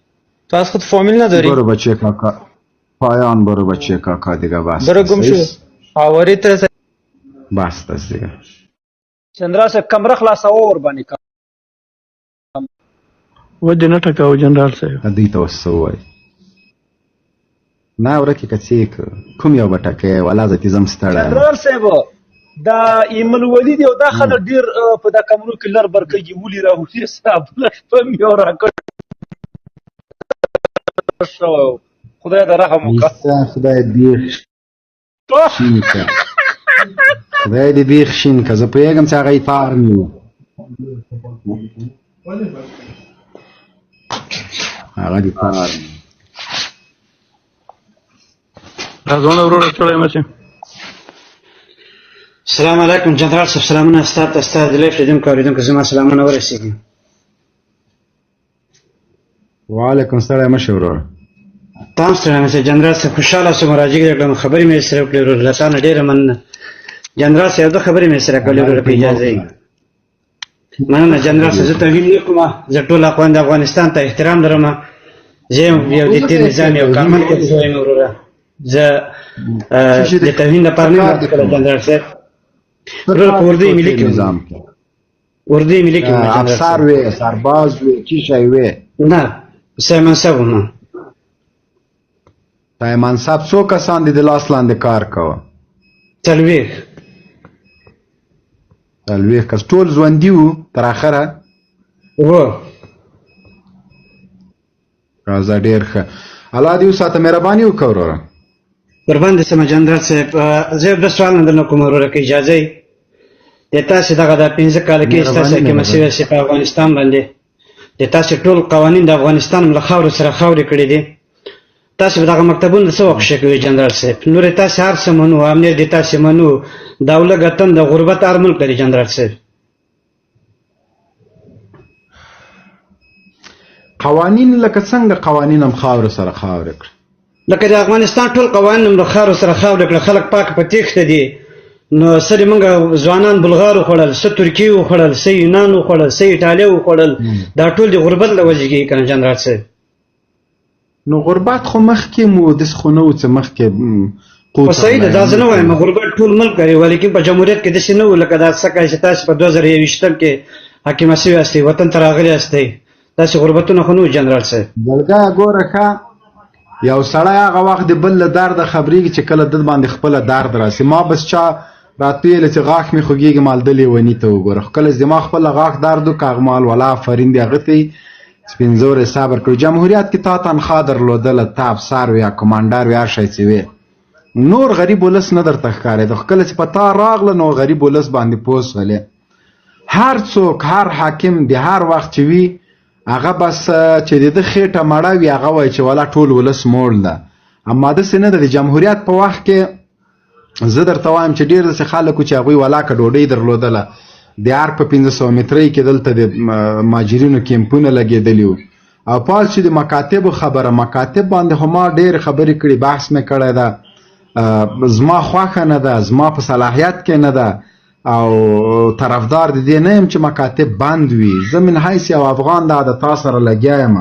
تو از خود فامیل نداری؟ برو بچه کاکا پایان برو بچه کاکا دیگه بس برو گم شو آواری ترسه بس دست دیگه جنرال صاحب کمره خلاصه ور باندې کم ودې نه ټکاو جنرال صاحب دوی ته اوس څه ووایي نه ورکې که څه کوم یو به ټکې ولا زه تیزم ستړی جنرال صاحب دا ایمل ولید یو دا خلک ډیر په دا کمرو کې لر برکږي ولي راوړي صاحب په میو راکړ شو خدای دې رحم وکړه خدای بیخ شین که خدای دې بیخ شین که زه پوهېږم چې هغه یې فارم و هغه دې فارم راځونه وروره چړې مچې السلام علیکم جنرال صاحب سلامونه ستاسو ته د لایف لیدونکو اوریدونکو زما سلامونه ورسیږي وعلیکم السلام مشه وروره تاسو سره مې جنرال صاحب خوشاله سم راځي کړم خبرې مې سره کړې ورو لاتانه ډېر مننه جنرال صاحب د خبرې مې سره کړې ورو په اجازه یې مننه جنرال صاحب زه توهین نه کوم زه ټول اخوان د افغانستان ته احترام لرم زه یو د تیر نظام یو کامل کې زویم وروره زه د توهین لپاره نه کړم جنرال صاحب اردوی ملي کې نظام کې اردوی ملي کې افسر وې سرباز وې چی شي وې نه سیمن صاحب نه تایمان صاحب څو کسان دي د لاس لاندې کار کوه څلوېښت کس ټول ژوندي وو تر اخره راځه ډېر ښه الله دې وساته مهرباني وکړه وروره قربان دې سمه جنرال صاحب زه بل سوال نه درنه کوم وروره که اجازه یې د تاسې دغه د 15 کاله کې ستاسو حکومت شوی چې په افغانستان باندې د تاسې ټول قوانین د افغانستان له خاورې سره خاورې کړي دي تاسو به دغه مکتبونه څه وخت شکوي جنرال صاحب نور تاسو هر څه منو امنیت دې تاسو منو داوله ګټن د غربت هر ملک لري جنرال صاحب قوانین لکه څنګه قوانین هم خاورې سره خاورې کړي لکه د افغانستان ټول قوانین هم له خاورو سره خاورې کړه خلک پاک په تېښته دي نو سره موږ ځوانان بلغار وخوړل، څه ترکیه وخوړل، څه یونان وخوړل، څه ایټالیا وخوړل، دا ټول د غربت له وجې کېږي که نه جنرال صاحب؟ نو غربت خو مخکې مو داسې خو نه و چې مخکې خو صحیح ده، دا زه نه وایم غربت ټول ملک کوي، ولیکن په جمهوریت کې داسې نه و لکه دا څه کوي چې تاسې په 2021 کې حاکمه شوي یاستئ، وطن ته راغلي یاستئ، داسې غربتونه خو نه و جنرال صاحب. بلګه ګوره ښه یو سړی هغه وخت د بل له درده خبرېږي چې کله د باندې خپله درد راسي. ما بس چا راته ویله چې غاښ مې خوږېږي مال د لیوني ته وګوره، خو کله چې زما خپله غاښ درد و که هغه مال ولا آفرین دی هغه ته سپین زوری صبر کړو. جمهوریت کې تا تنخوا درلودله، تا افسر وې یا کمانډر وې هر شی چې وې، نور غریب ولس نه درته ښکارېده، خو کله چې په تا راغله نو غریب ولس باندې پوه شولې. هر څوک هر حاکم د هر وخت چې وي هغه بس چې د ده خېټه مړه وي هغه وایي چې والا ټول ولس موړ ده. اما داسې نه ده. د جمهوریت په وخت کې زه درته وایم چې ډېر داسې خلک وو چې هغوی ولاکه ډوډۍ درلودله، د هر په 500 مترۍ کې دلته د ماجرینو کیمپونه لګېدلي وو. او پاس چې د مکاتبو خبره، مکاتب باندې خو ما ډېرې خبرې کړي، بحث مې کړی ده، زما خوښه نه ده، زما په صلاحیت کې نه ده، او طرفدار د دې نه یم چې مکاتب بند وي. زه من حیث یو افغان دا د تا سره لګیا یم.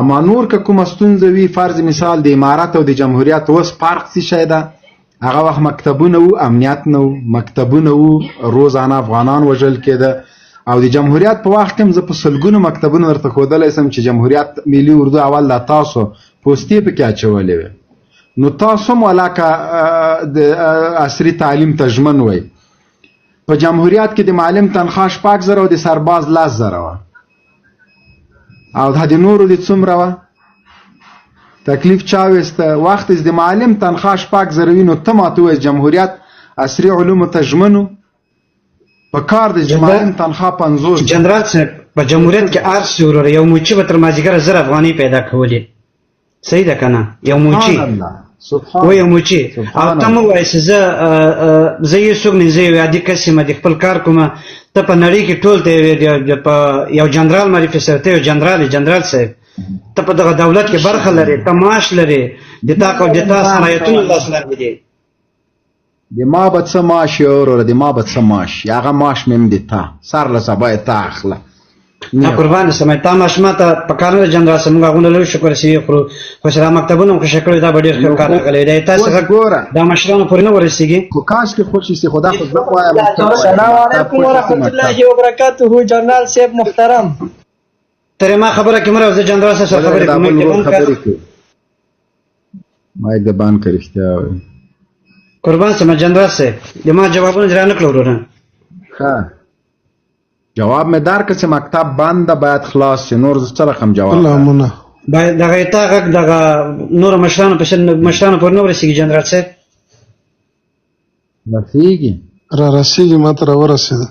اما نور که کومه ستونزه وي، فرض مثال د امارت او د جمهوریت اوس فرق څه شی ده؟ هغه وخت مکتبونه وو، امنیت نه وو، مکتبونه وو، روزانه افغانان وژل کېده. او د جمهوریت په وخت کې زه په سلګونو مکتبونه درته ښودلی سم چې جمهوریت ملي اردو اول دا تاسو پوستې پکې اچولې وې. نو تاسو هم ولاکه د عصري تعلیم ته ژمن وئ. په جمهوریت کې د معلم تنخوا 6,000 او د سرباز 10,000 وه، او د نورو د څومره وه؟ تکلیف چا ویسته؟ وخت د معلم تنخوا 6,000 وي نو ته ماته ووایې جمهوریت عصري علومو ته ژمن و؟ په کار د معلم تنخوا 50. جنرال صاحب په جمهوریت کې هر څه وروره یو موچي به تر مازدیګره 1000 افغانۍ پیدا کولې، صحیح ده که نه؟ یو موچي و یو موچي. او ته مه وایې چې زه یې څوک نه، زه یو عادي کس یم، د خپل کار کومه. ته په نړۍ کې ټول ته یو جنرال معرفي سره، ته یو جنرال صاحب، ته په دغه دولت کې برخه لرې، ته معاش لرې، د تا صلاحیتونه لاس لاندې دي. د ما به څه معاش یې وروره، د ما به څه معاش، هغه معاش مې هم د تا سر له سبا یې تا اخله. نه قربان سم، تا معاش ما ته په کار نه جنرال صاحب، موږ هغونه لوی شکر سوي خورو، خو چې دا مکتبونه هم خوشې کړي دا به ډېر ښه کار راغلی دی. تاسو دا مشرانو پورې نه ورسېږي. خو کاش کې خوشي سي، خو دا خو زه وایم. السلام علیکم ورحمة الله وبرکاته. جنرال صاحب محترم، ترې ما خبره کې مره زه جنرال صاحب سره خبرې کوم. مایک د بان کړ رښتیا وایي. قربان سم جنرال صاحب، د ما جوابونه درا نه کړو ورونه. ها جواب مې درکړ چې مکتب بند ده باید خلاص شي، نور څه رقم جواب باید دغه تا غږ دغه نور مشرانو پورې نه ورسېږي جنرال صاحب؟ رسېږي ما ته راورسېده.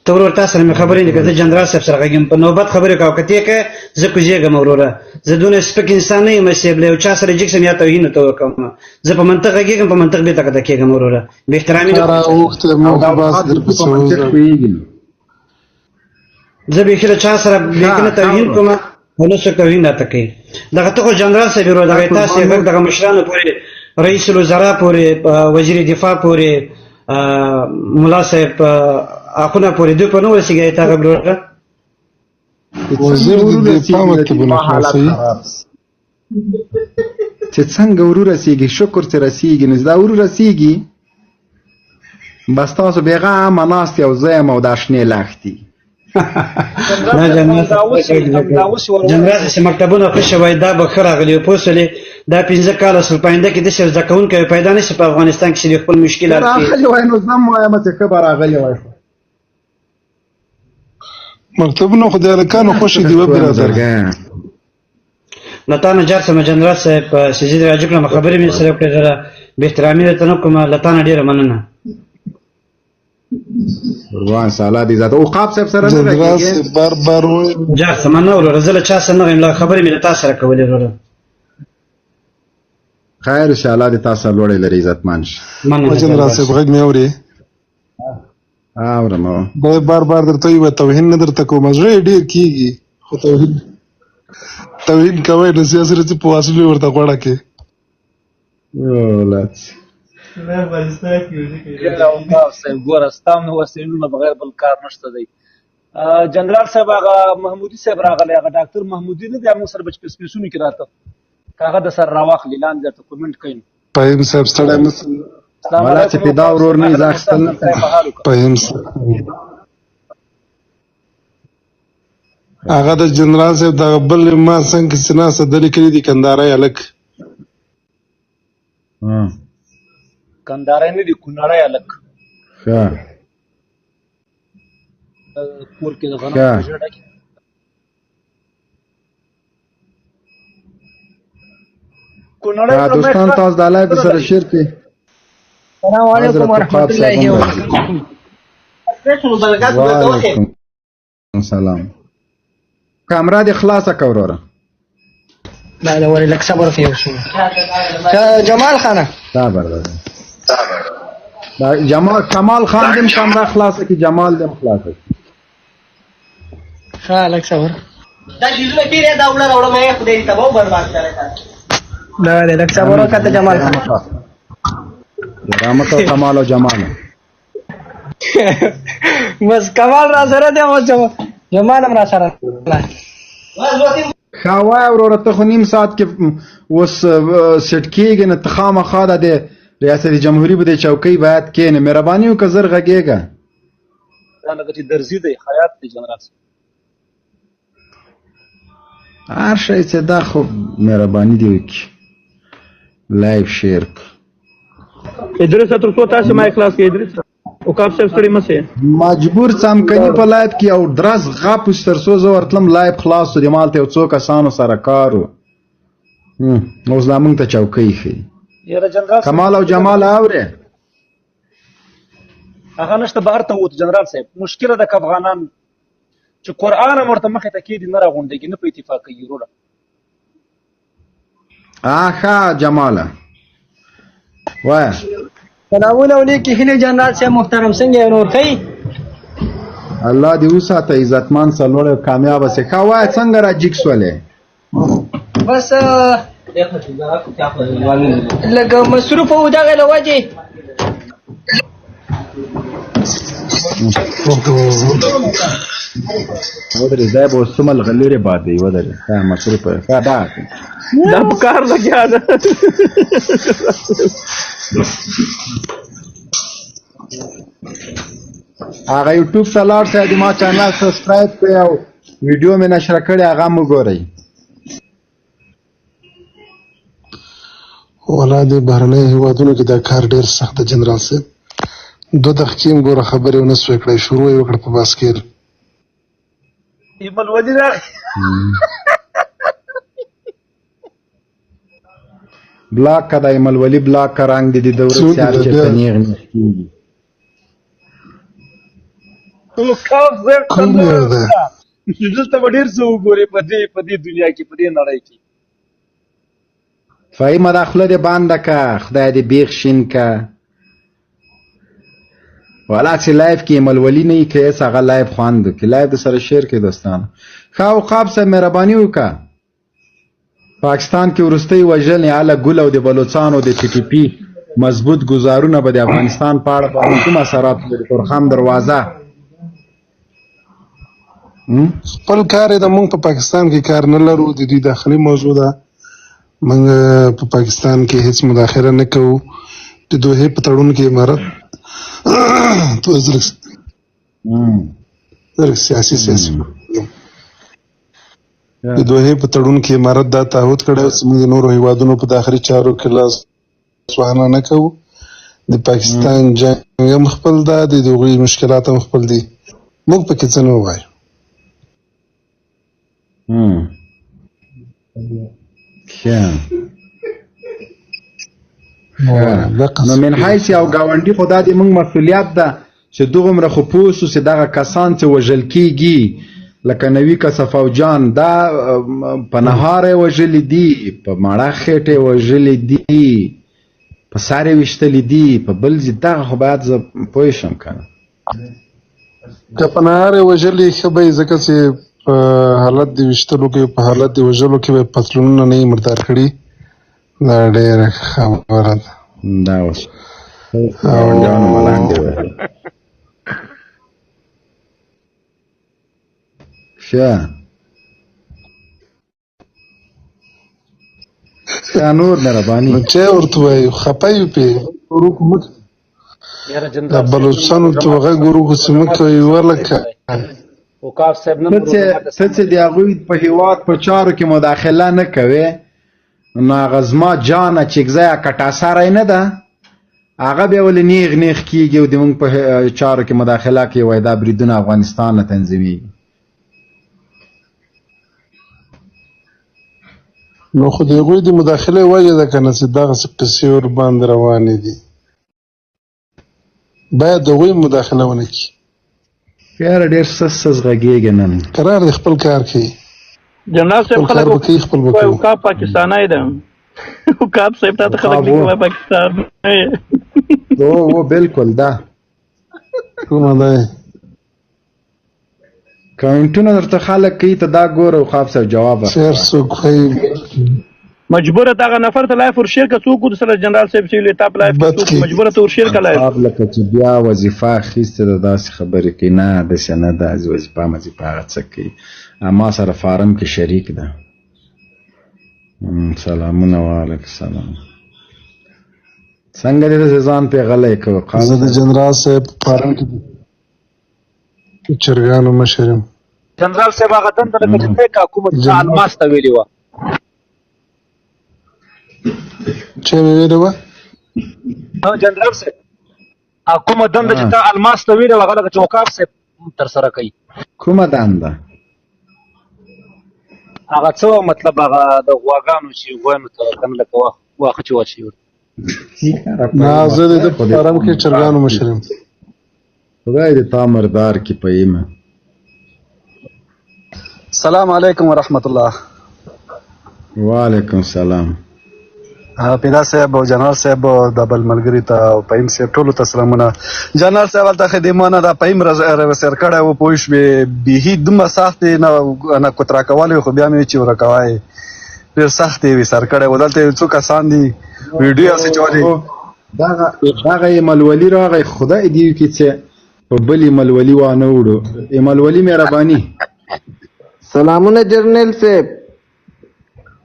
ته ورور تا سره مې خبرې نه کړې، زه جنرال صاحب سره غږ یم، په نوبت خبرې کوه، که ته کوې زه کوزېږم وروره. زه دونه سپک انسان نه یم صاحب، له یو چا سره جګ سم یا توهین ورته وکړم. زه په منطق غږېږم، په منطق بېرته قطع کېږم وروره، بې احترامي نه. زه بیخي له چا سره بیخي نه توهین کوم او نه څوک توهین راته کوي. دغه ته خو جنرال صاحب ورور دغه تاسې غږ دغه مشرانو پورې، رئیس الوزرا پورې، وزیر دفاع پورې، ملا صاحب اخونه پورې دوی په نه ورسېږي تا غږ وروره. وزیر د دفاع مکتبونه خلاصوي چې څنګه ورسېږي، شکر چې رسېږي. نو دا ورسېږي بس تاسو بېغمه ناست یو زه یم او دا شنې لښتې. جنرال صاحب مکتبونه خوښه وای دا به ښه راغلي پوه شولې. دا 15 کاله سل پاینده کې داسې زده کوونکی پیدا نه شي په افغانستان کې چې خپل مشکلات راغلي وای. نو زه هم وایم چې ښه به راغلي وای. مکتبونه خو د هلکانو خوښې دي وبرادر. له تا نه جار سمه جنرال صاحب سجید راجع کړم، خبرې مې سره وکړې، بې احترامي درته نه کوم، له تا نه ډېره مننه. قربان سالا دي ذات اوقاف صاحب سره نه راځي بار وای جار سمانه وروره، زه له چا سره نه غیم، له خبرې مې له تا سره کولې وروره. خیر ان شاء الله دې تاسو لوړې لري عزتمن شي. جنرال صاحب غږ مې اوري؟ اورم. بار درته وي توهین نه درته کوم، زړه ډېر کېږي، خو توهین کوئ نو سیاسي په واصلې ورته غوړه کې. اوقاف صاحب ګوره ستا هم نو وسیلونه بغیر بل کار نشته دی جنرال صاحب هغه محمودي صاحب راغلی هغه ډاکټر محمودي نه دی موږ سره به سپیسونو کې راته هغه د سر راواخلي لاندې درته کومنټ کوي فهیم صاحب ستړی مه شئ. ملا چې پیدا ورور نه یې اخیستل فهیم صاحب هغه د جنرال صاحب دغه بل ما څنګه چې ناسته ده لیکلي دي کندهاری هلک کندهاری نه دي کونړی هلک ښه کور کې د غنمو په ژړه کې دوستان تاسو د لایو سره شیر کړئ. السلام علیکم ورحمۃ اللہ وبرکاتہ. وعلیکم السلام. کامرا دې خلاصه کا وروره. لا لا ولې لک صبر کې وشو. جمال خان صبر دا جمال کمال خان دې کامرا خلاصه کی جمال دې خلاصه کی. ها لک صبر. دا جیزونه تیرې دا وړه مې خدای ته وو برباد کړی. لا لا لک صبر وکړه جمال خان. رحمت او کمال او جمال بس کمال را سره دی او جمال هم را سره. خاوای وروره ته خو نیم ساعت کې اوس سیټ کېږي نه ته خامخا د ریاست جمهوریت به د چوکۍ باید کښېنې مهرباني وکړه زر غږېږه دا لکه چې درځي دی خیاط دی جنرال هر شی چې دا خو مهرباني دې وکړي لایف شیر ادریس تر څو تاسو ما اخلاص کې ادریس او کاپ صاحب سړی مسه مجبور سم کني په لایف کې او درس غاپ تر څو زه ورتلم لایف خلاص د مالته او څو کسانو سره کارو نو زمونږ ته چوکۍ خي یاره جنرال کمال او جمال اورې هغه نشته بهر ته ووت جنرال صاحب مشکله د افغانان چې قرآن ورته مخې ته کېدي نه راغونډېږي نه په اتفاق کوي وروره آخا جماله وای سلامونه علیکم هینه جنرال صاحب محترم څنګه نور کوي الله دې وساته عزتمن سلوړ کامیاب سه کا وای څنګه را جګ سولې بس لکه مصروف او دغه لوجه ودرې ځای به سمل غلېره باندې ودرې ها مصروف ها دا کار لګیا ده هغه یوټیوب ته لاړ شئ د ما چینل سبسکرایب کړئ او ویډیو مې نشر کړی هغه مو ګورئ ولا د بهرنۍ هیوادونو کې دا کار ډېر سخت دی جنرال صاحب 2 دقیقې هم ګوره خبرې ونه سوې کړی شروع یې وکړه په باسکیل ایمل ولي راغی بلاک کدا ایمل ولی بلاک کا رنگ دی دور سیار چې تنیغ نشکیږي او کاف زه دلته ډېر څه وګورې په دې دنیا کې په دې نړۍ کې فای مداخله دې بانده کا خدای دې بیخ شین کا ولا چې لایف کې ایمل ولی نه کې هغه لایف خواند کې لایف د سره شیر کې دوستان خو قاب سره مهرباني وکړه پاکستان کې ورستۍ وژنې اعلی ګل او د بلوچستان د پی ټی پی مضبوط گزارونه به د افغانستان په اړه په کوم اثرات لري ترخم دروازه خپل کار د مونږ په پاکستان کې کار نه لرو د دې داخلي موضوع ده مونږ په پاکستان کې هیڅ مداخله نه کوو د دوه په تړون کې امارت تو زرک سیاسي د دوه په تړون کې امارت دا تعهد کړی چې موږ نورو هیوادونو په داخلي چارو کې لاس وهنه نه کوو د پاکستان جنګ هم خپل ده د دغوی مشکلات هم خپل دي موږ پکې څه نه ووایو نو من حیث یو ګاونډي خدا دې موږ مسؤلیت ده چې دومره خو پوسو چې دغه کسان چې وژل کېږي لکه نوي کسف او جان دا په نهاره وژلي دي په ماړه خېټې وژلي دي په سارې ویشتلي دي په بل ځای دغه خو باید زه پوه شم که نه که په نهاره وژلي ښه به یې ځکه چې په حالت د ویشتلو کې په حالت د وژلو کې به پتلونونه نه یې مردار کړي دا ډېره خبره ده دا اوس ګاونډیانو ملنډې وهي. ښه نور مهرباني نو چا ورته وایي خفه یو پې د بلوچستانو ته غږ ورکړو چې مه کوئ ولکه ته چې د هغوی په هېواد په چارو کې مداخله نه کوې نو هغه زما جانه چکزه یا کټاساری نه ده هغه بیا ولې نیغ نیغ کېږي او د موږ په چارو کې مداخله کوي وایي دا بریدونه افغانستان نه تنظیمېږي. نو خو د هغوی د مداخلې وجه ده که نه چې دغسې قصې ورباندې روانې دي باید د هغوی مداخله ونه کړي. یاره ډېر سس غږېږي نن قرار دی خپل کار کوي جنرال صاحب خپل کار به کوي خپل به کوي. وکاب پاکستانی ده وکاب صاحب ته خلک لیکي وای پاکستان او بالکل ده کومه ده کمنټونه درته خلک کوي ته دا ګوره وقاف صاحب جواب خیر څوک وایي مجبوره دغه نفر ته لایف ور شیر که څوک سره جنرال صاحب چې لیتا په لایف څوک مجبوره ته ور شیر کړای لکه چې بیا وظیفه اخیسته ده داسې خبرې کوي نه داسې نه ده وظیفه هغه څه کوي ما سره فارم کې شریک ده. سلامونه وعلیکم السلام څنګه دې ځان پې غلی کوه زه د جنرال صاحب فارم کې چرګانو مشر یم. جنرال صاحب هغه دنده لکه چې پرېکړه حکومت الماس ته ویلې وه چا مې ویلې وه جنرال صاحب کومه دنده چې تا الماس ته ویلې وه هغه لکه چې وقاف صاحب ترسره کوي. کومه دنده هغه څه مطلب هغه د غواګانو چې غوانو ته کنه لکه واخه چې واچي نه زه د فارم کې چرګانو مشر یم. خدای دې تا مردار کې پېمه. السلام علیکم ورحمت الله. وعلیکم السلام. پیدا صاحب او جنرال صاحب د بل ملګری ته او پایم صاحب ټولو ته سلامونه. جنرال صاحب ته خدمونه د پایم سر کړه او پوښ به به دومره سخت نه کوترا کولای خو بیا مې چې ورکوای ډېر سخت وي سر کړه ودلته څو کسان دي ویډیو سي چولې دغه ملولي راغی خدای دې کې چې په بلې ملولي وانه وړو ملولي مهرباني. سلامونه جرنیل صاحب.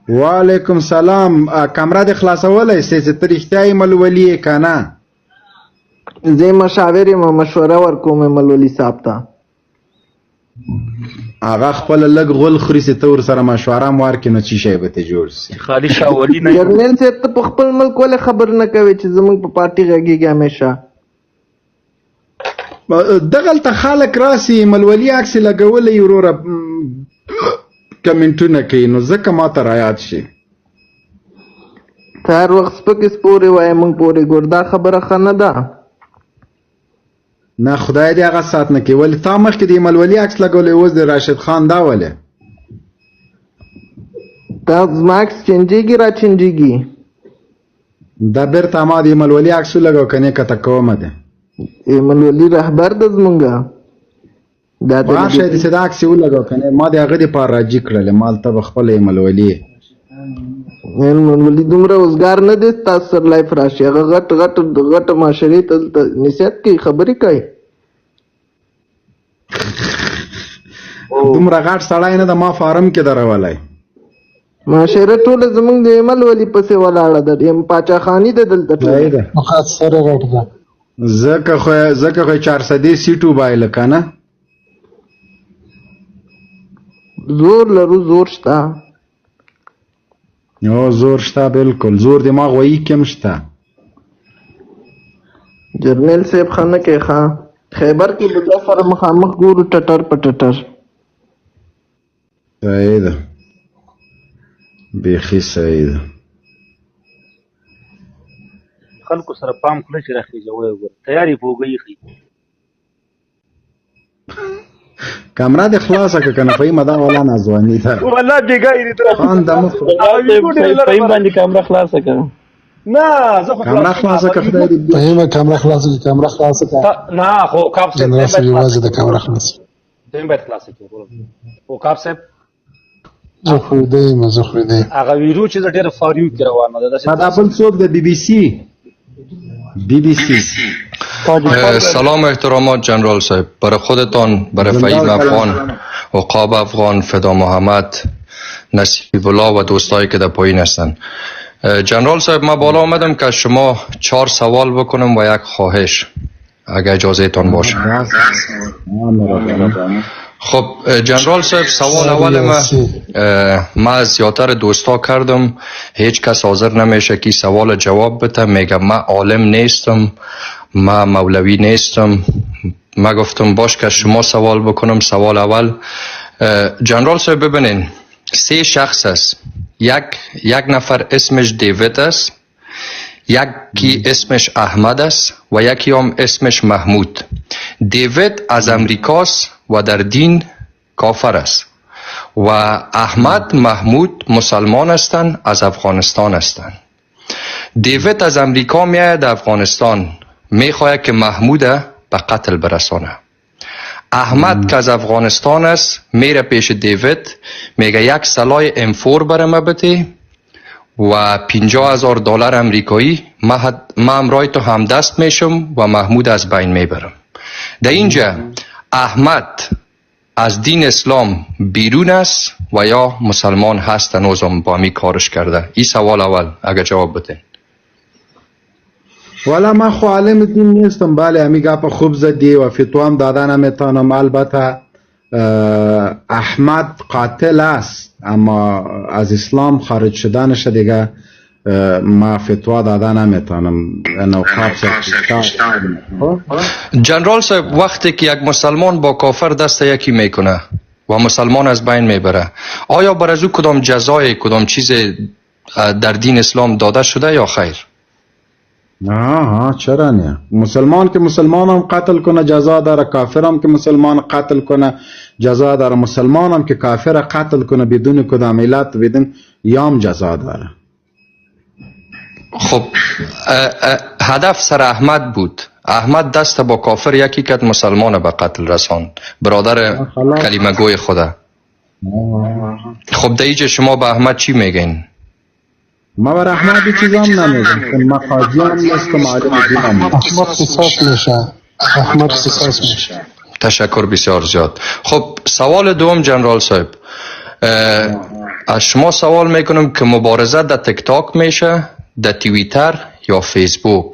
وعلیکم سلام. کمره دې خلاصولی سې چې ته رښتیا یې ملولي یې که نه؟ زه مشاور یم مشوره ورکوم ملولي صاحب ته. هغه خپله لږ غول خوري چې ته ورسره مشوره هم ورکړې نو څه شی به ته جوړ سي. خالي شاولي نه جرنیل صاحب ته په خپل ملک ولې خبر نه کوې چې زموږ په پارټي غږېږي همیشه دغلته خلک راسي ملولي عکس یې لګولی وروره کمنټونه کوي نو ځکه ما ته رایاد شي. ته هر وخت سپکې سپورې وایې موږ پورې ګور دا خبره ښه نه ده. نه خدای دې هغه سات نه کوي. ولې تا مخکې د ملولي عکس لګولی اوس د راشد خان دا ولې دا زما عکس چینجېږي را چینجېږي دا بیرته ما د ملولي عکس ولګو که نه کته کومه ده ملولي رهبر ده زمونږه راشه دې چې دا عکس یې ولګو که نه ما د هغه دپاره راجي کړلې ما هلته به خپله یې ملولي ملولي دومره اوزګار نه دی ستاسو سر لایف راشي هغه غټ معاشرې ته دلته نصیحت کوي خبرې کوي دومره غټ سړی نه ده ما فارم کې درولی معاشره ټوله زمونږ د ملولي پسې ولاړه ده پاچاخاني ده دلته ټوله ځکه خو 400 سیټ وبایله که نه زور لرو زور شته زور شته بالکل زور د ما غویي کې هم شته. جرنیل صاحب ښه نه کوي ښه خیبر کې به چا سره مخامخ ګورو ټټر په ټټر. صحیح ده بیخي صحیح ده. خلکو سره پام کړه چې راخېږه وایي وګوره تیارې په اوږه ایښي کامره دې خلاصه که که نه فهیمه دا والا نازواني ده والله بېګایرې خان د مخ فهیم باندې کامره خلاصه کړه نه زه خو کامره خلاصه که خدای دې فهیمه کامره خلاصه که کامره خلاصه که نه خو وقاف صاحب جنرال صاحب یوازې د کامره خلاصه دویم باید خلاصه کړي وقاف صاحب زه خو یې یم هغه ویډیو چې زه ډېره فار یو کې روانه ده دا بل څوک د بي بي سي BBC. سلام احترامات جنرال صاحب، برای خودتان، برای فهیم افغان، عقاب افغان، فدا محمد، نصیب الله و دوستایی که در پایین هستن. جنرال صاحب، من بالا آمدم که شما 4 سوال بکنم و یک خواهش، اگر اجازه تان باشه. خب جنرال صاحب، سوال اول ما از زیادتر دوستا کردم، هیچ کس حاضر نمیشه که سوال جواب بده. میگم من عالم نیستم، من مولوی نیستم. من گفتم باش که شما سوال بکنم. سوال اول، جنرال صاحب ببینین، 3 شخص است. یک نفر اسمش دیوید است، یکی اسمش احمد است و یکی هم اسمش محمود. دیوید از امریکاست و در دین کافر است و احمد، محمود مسلمان هستند، از افغانستان هستند. دیوید از امریکا میاد افغانستان، میخواد که محمود به قتل برسانه. احمد که از افغانستان است میره پیش دیوید، میگه یک سلاح M4 برام بده و $50,000 امریکایی، من امرای تو همدست میشم و محمود از بین میبرم. در اینجا احمد از دین اسلام بیرون است و یا مسلمان هست، هنوزم با می کارش کرده؟ این سوال اول، اگر جواب بده. والا من خو عالم دین نیستم، بله همی گپ خوب زدی و فتوا هم دادن نمیتونم. البته احمد قاتل است، اما از اسلام خارج شدنش دیگه ما فتوا دادن نمیتونم. جنرال صاحب، وقتی که یک مسلمان با کافر دست یکی میکنه و مسلمان از بین میبره، آیا بر از او کدام جزای، کدام چیز در دین اسلام داده شده یا خیر؟ چرا نه؟ مسلمان که مسلمان هم قتل کنه جزا داره، کافر هم که مسلمان قتل کنه جزا داره، مسلمان هم که کافر قتل کنه بدون کدام علت بدون یام جزا داره. خب هدف سر احمد بود. احمد دست با کافر یکی کرد، مسلمان به قتل رساند، برادر کلمه گوی خدا. خب دیگه شما به احمد چی میگین؟ ما بر احمد چیزام نمیگم، چون ما قاضی هم نیستم، عالم دینم. احمد قصاص میشه، احمد قصاص میشه. تشکر بسیار زیاد. خب سوال دوم جنرال صاحب، از شما سوال میکنم که مبارزه در تیک تاک میشه، در توییتر یا فیسبوک؟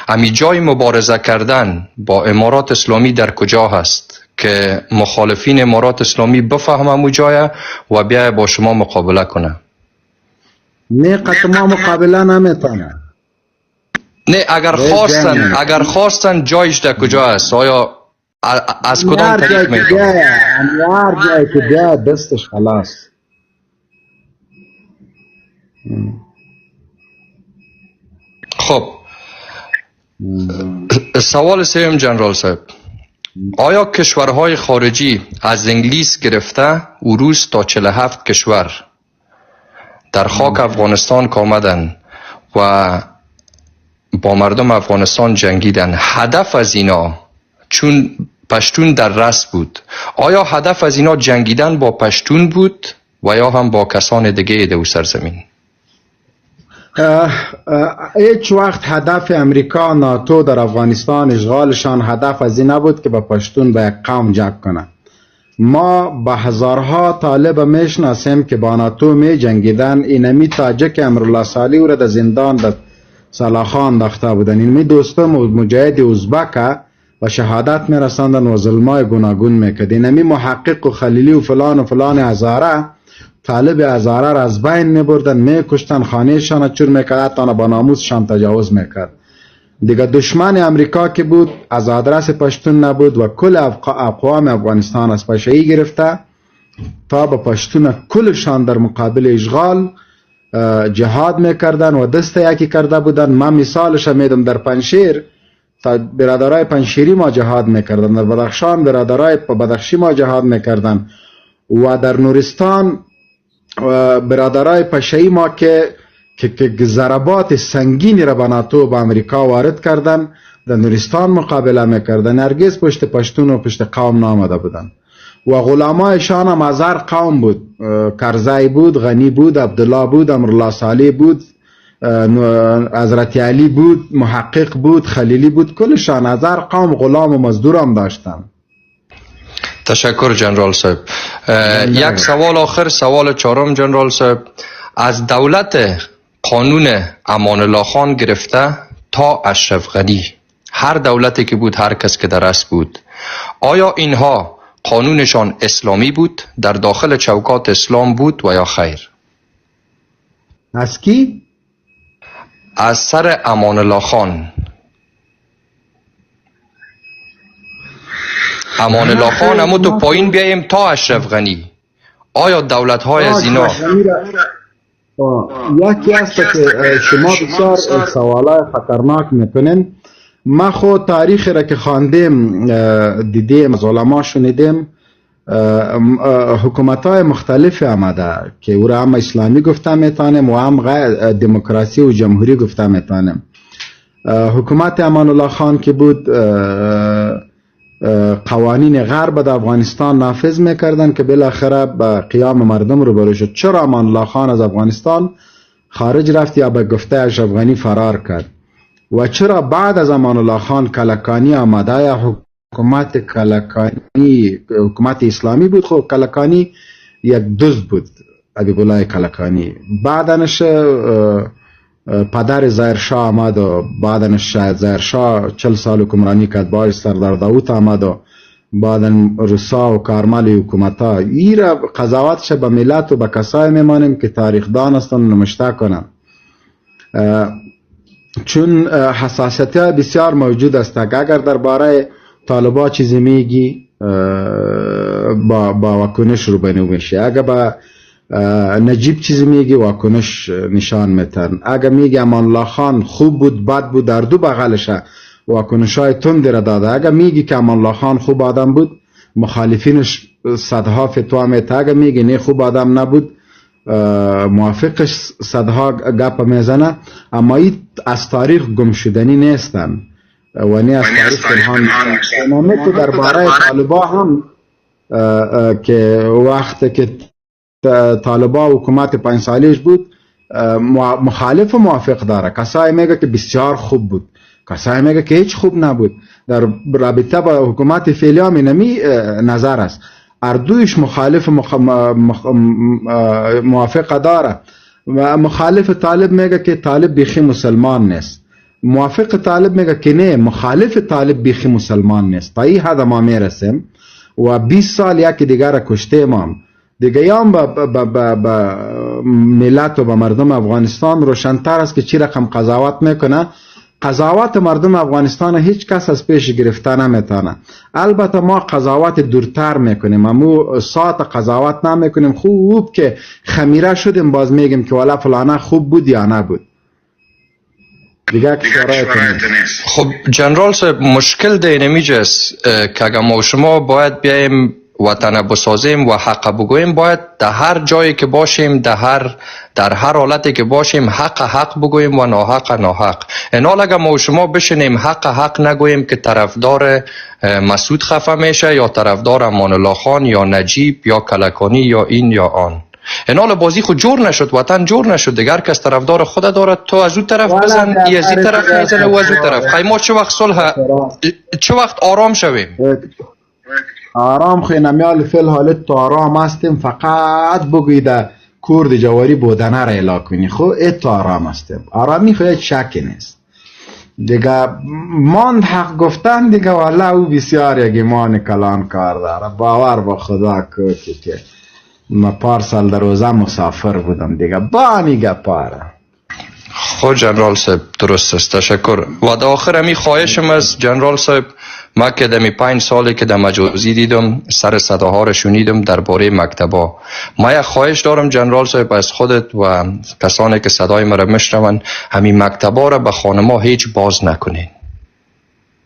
امی جای مبارزه کردن با امارات اسلامی در کجا هست که مخالفین امارات اسلامی بفهمه مو جایه و بیای با شما مقابله کنه؟ نه قطع ما مقابله نمیتونه. نه اگر خواستن جایش در کجا هست؟ آیا از کدام طریق میتونه؟ هر جایی که بیاد دستش خلاص. خب سوال سوم جنرال صاحب، آیا کشورهای خارجی از انگلیس گرفته روس تا 47 کشور در خاک افغانستان آمدن و با مردم افغانستان جنگیدن، هدف از اینا چون پشتون در رأس بود، آیا هدف از اینا جنگیدن با پشتون بود و یا هم با کسان دیگه در سرزمین؟ هیچ وقت هدف امریکا ناتو در افغانستان اشغالشان هدف از این نبود که با پشتون به یک قوم جنگ کنه. ما با هزارها طالب میشناسیم که با ناتو می جنگیدن. اینمی تاجک امرالله صالح او را در زندان در سلاخان انداخته بودن. اینمی دوستم مجاهد ازبک و شهادت می رساندن و ظلمای گوناگون میکرد. اینمی محقق و خلیلی و فلان هزاره طالب هزاره را از بین می بردن، می کشتن، خانهشان چور میکرد، تا با ناموسشان تجاوز میکرد. دیگه دشمن امریکا که بود از آدرس پشتون نبود و کل اقوام افغانستان از پشه‌ای گرفته تا با پشتون کلشان در مقابل اشغال جهاد میکردن و دست یکی کرده بودن. من مثالش میدم، در پنشیر تا برادرای پنشیری ما جهاد میکردن، در بدخشان برادرای بدخشی ما جهاد میکردن و در نورستان برادرای پشه‌ای ما که ضربات سنگینی را به ناتو و به امریکا وارد کردن، در نورستان مقابله میکردن، هرگز پشت پشتون و پشت قوم نامده بودن و غلامایشان هم از هر قوم بود. کرزی بود، غنی بود، عبدالله بود، امرالله صالح بود، حضرت علی بود، محقق بود، خلیلی بود، کلشان هزار قوم غلام و مزدور هم داشتن. تشکر جنرال صاحب. یک سوال آخر، سوال چهارم جنرال صاحب، از دولت قانون امان الله خان گرفته تا اشرف غنی، هر دولتی که بود، هر کس که در است بود، آیا اینها قانونشان اسلامی بود، در داخل چوکات اسلام بود و یا خیر؟ از کی؟ از سر امان الله خان. امان الله خان همون تو پایین بیاییم تا اشرف غنی، آیا دولت های از اینا؟ یکی هست که شما بسیار سوالای خطرناک میکنین. ما خود تاریخ را که خواندیم، دیدیم، از علما شنیدیم، حکومت های مختلف آمده که او را هم اسلامی گفته میتانیم و هم دموکراسی و جمهوری گفته میتانیم. حکومت امان الله خان که بود قوانین غرب در افغانستان نافذ میکردن که بالاخره به قیام مردم روبرو شد. چرا امان الله خان از افغانستان خارج رفت یا به گفته اشرف غنی فرار کرد؟ و چرا بعد از امان الله خان کلکانی آمده؟ یا حکومت کلکانی حکومت اسلامی بود؟ خب کلکانی یک دزد بود، حبیب الله کلکانی. بعدنش پدر ظاهرشاه آمد و بعدنش شاید ظاهرشاه 40 سال حکمرانی کرد، باید سردار داوود آمد و بعدن رسا و کارمال حکومت ها. این را قضاوتش به ملت و به کسای میمانیم که تاریخ دان هستن و نمشته کنن، چون حساسیت بسیار موجود است. اگر درباره طالبا چیزی میگی با واکنش رو بنو میشه، اگر با نجیب چیزی میگی واکنش نشان میتن، اگر میگی امان الله خان خوب بود بد بود، در دو بغلشه واکنش های تند را داده. اگر میگی که امان الله خان خوب آدم بود، مخالفینش صدها فتوا میته. اگر میگی نه خوب آدم نبود، موافقش صدها گپ میزنه. اما این از تاریخ گم شدنی نیستن و نه از تاریخ پنهان. که درباره طالبا هم که وقت که طالبا حکومت 5 سالیش بود، مخالف و موافق داره. کسایی میگه که بسیار خوب بود، کسایی میگه که هیچ خوب نبود. در رابطه با حکومت فعلی هم اینمی نظر است. اردویش مخالف موافق داره. و مخالف طالب میگه که طالب بیخی مسلمان نیست، موافق طالب میگه که نه، مخالف طالب بیخی مسلمان نیست. تا این حد ما میرسیم و 20 سال یکی دیگر را کشته ما دیگه هم با ملت و با مردم افغانستان روشن‌تر است که چی رقم قضاوت میکنه. قضاوت مردم افغانستان هیچ کس از پیش گرفته نمیتونه. البته ما قضاوت دورتر میکنیم، اما ساعت قضاوت نمیکنیم. خوب که خمیره شدیم باز میگیم که والا فلانه خوب بود یا نبود. دیگه خب جنرال صاحب، مشکل در اینمیجاست که اگر ما شما باید بیایم وطن بسازیم و حق بگوییم، باید در هر جایی که باشیم، در هر حالتی که باشیم حق بگوییم و ناحق. اینال اگر ما شما بشنیم حق نگوییم که طرفدار مسعود خفه میشه یا طرفدار امان الله خان یا نجیب یا کلکانی یا این یا آن، اینال بازی خود جور نشد، وطن جور نشد. دیگر کس طرفدار خود دارد، تو از اون طرف بزن، ای از این طرف میزنه و از اون طرف. خیلی ما چه وقت صلح، چه وقت آرام شویم؟ آرام خیلی فیل حالت تو آرام هستیم، فقط بگویده کورد جواری بودنه را اعلا کنی. خب ایت آرام هستیم، آرامی خیلی شکی نیست دیگه. ماند حق گفتن دیگه، والله او بسیار یک ایمان کلان کار داره. باور با خدا که ما پارسال در روزه مسافر بودم دیگه، بانی گپاره. خود جنرال صاحب درست است، تشکر. و در آخر همی خواهشم از جنرال صاحب، ما که دمی 5 سالی که در مجازی دیدم، سر صداها را شنیدم درباره مکتبا. ما یک خواهش دارم جنرال صاحب از خودت و کسانی که صدای مرا میشنون، همین مکتبا را به خانما هیچ باز نکنین،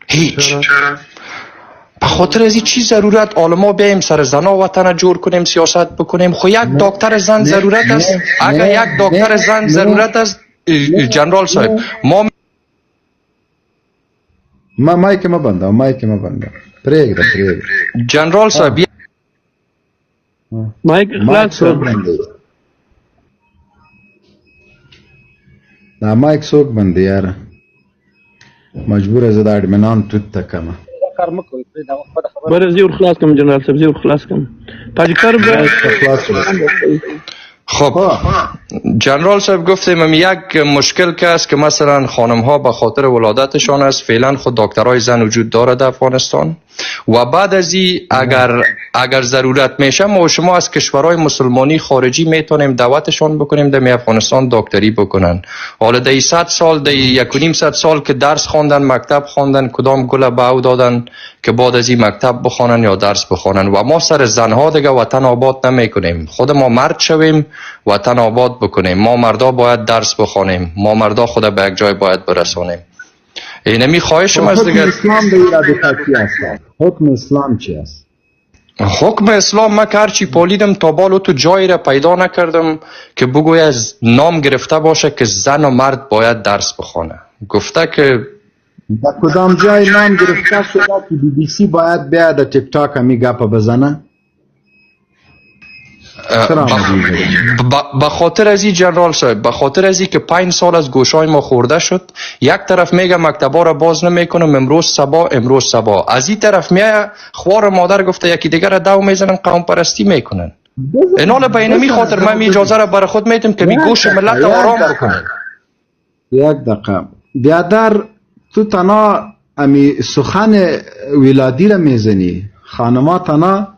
هیچ. به خاطر از این چی ضرورت عالما بیایم سر زنا وطن جور کنیم، سیاست بکنیم؟ خو یک دکتر زن ضرورت است. اگر یک دکتر زن ضرورت است جنرال صاحب، ما مایک ما بنده پریگ جنرال صاحب مایک خلاص دا مایک څوک بندي یاره مجبوره زه د اډمنان توت ته کمه کار مه کوئ پرې دا خپله خبره بره زی ور خلاص کم جنرال صاحب زی ور خلاص کم تاجیکتر خب جنرال صاحب گفتیم یک مشکل که است که مثلا خانم ها به خاطر ولادتشان است فعلا خود دکترای زن وجود داره در افغانستان و بعد از این اگر ضرورت میشه ما و شما از کشورهای مسلمانی خارجی میتونیم دعوتشان بکنیم در افغانستان دکتری بکنن. حالا در 100 سال در 1.5 سال که درس خواندن مکتب خواندن کدام گل به او دادن که بعد از این مکتب بخوانن یا درس بخوانن و ما سر زنها دیگه وطن آباد نمیکنیم. خود ما مرد شویم وطن آباد بکنیم. ما مردا باید درس بخوانیم. ما مردا خود به یک جای باید برسانیم. اینمی خواهشم از دیگه. حکم اسلام به ایراد چی است؟ حکم اسلام چی است؟ حکم اسلام ما که هرچی پالیدم تا بالو تو جایی را پیدا نکردم که بگوی از نام گرفته باشه که زن و مرد باید درس بخونه. گفته که در کدام جای نام گرفته شده که BBC باید بیاد در تیک تاک همی گپا بزنه؟ به خاطر از این جنرال صاحب به خاطر از این که 5 سال از گوشای ما خورده شد یک طرف میگه مکتبا را باز نمیکنم امروز صبا از این طرف میگه خوار مادر گفته یکی دیگر دو میزنن قوم پرستی میکنن اینال به اینمی خاطر من اجازه را برای خود میدم که می گوش ملت آرام بکنن. یک دقیقه بیادر تو تنها امی سخن ولادی را میزنی خانما تنها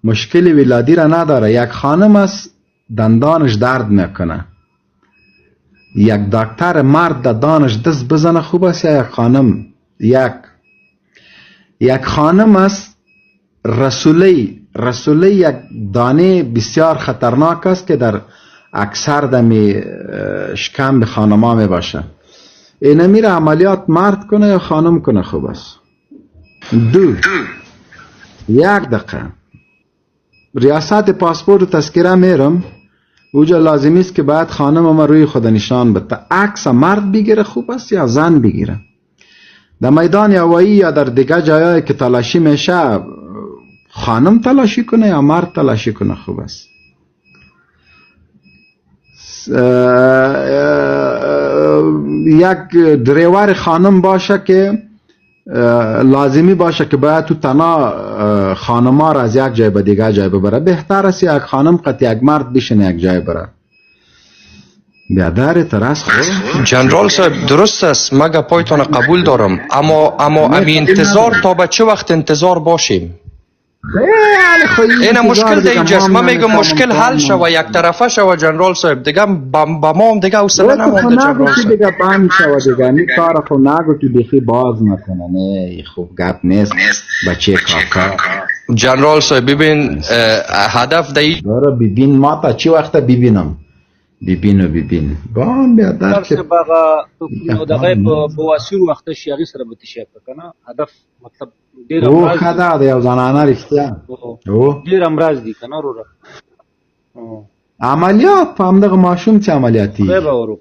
مشکل ولادی را نداره. یک خانم است دندانش درد میکنه یک دکتر مرد دندانش دست بزنه خوب است یا یک خانم یک خانم است رسولی یک دانه بسیار خطرناک است که در اکثر دمی شکم خانما می باشه. اینمی را عملیات مرد کنه یا خانم کنه خوب است. یک دقیقه ریاست پاسپورت و تذکره میرم اوجا لازمی است که باید خانم ما روی خود نشان بده عکس مرد بگیره خوب است یا زن بگیره. در میدان هوایی یا در دیگه جایایی که تلاشی میشه خانم تلاشی کنه یا مرد تلاشی کنه خوب است. یک دریور خانم باشه که لازمی باشه که باید تو تنها خانما را از یک جای به دیگه جای ببره. بهتر است یک خانم قط یک مرد بشن یک جای بره. بیادر ترس خود جنرال صاحب درست است مگه پایتان قبول دارم اما امی انتظار تا به چه وقت انتظار باشیم؟ این مشکل در اینجاست. من میگم مشکل حل شوه یک طرفه شوه جنرال صاحب دیگه با ما هم دیگه حوصله نمونده جنرال صاحب دیگه بند شوه دیگه می کار خو نگو تو دیخی باز نکنه نه خوب گپ نیست بچه کاکا جنرال صاحب ببین هدف دایی داره ببین ما تا چی وقت ببینم ببین بان بیادر که دغه په واسیر وخت شیغي سره به تشیک کنه هدف مطلب ډیر او خدا د یو زنانه رښتیا او ډیر امراض دي کنه ورو عملیات په همدغه ماشوم چې عملیاتي به ورو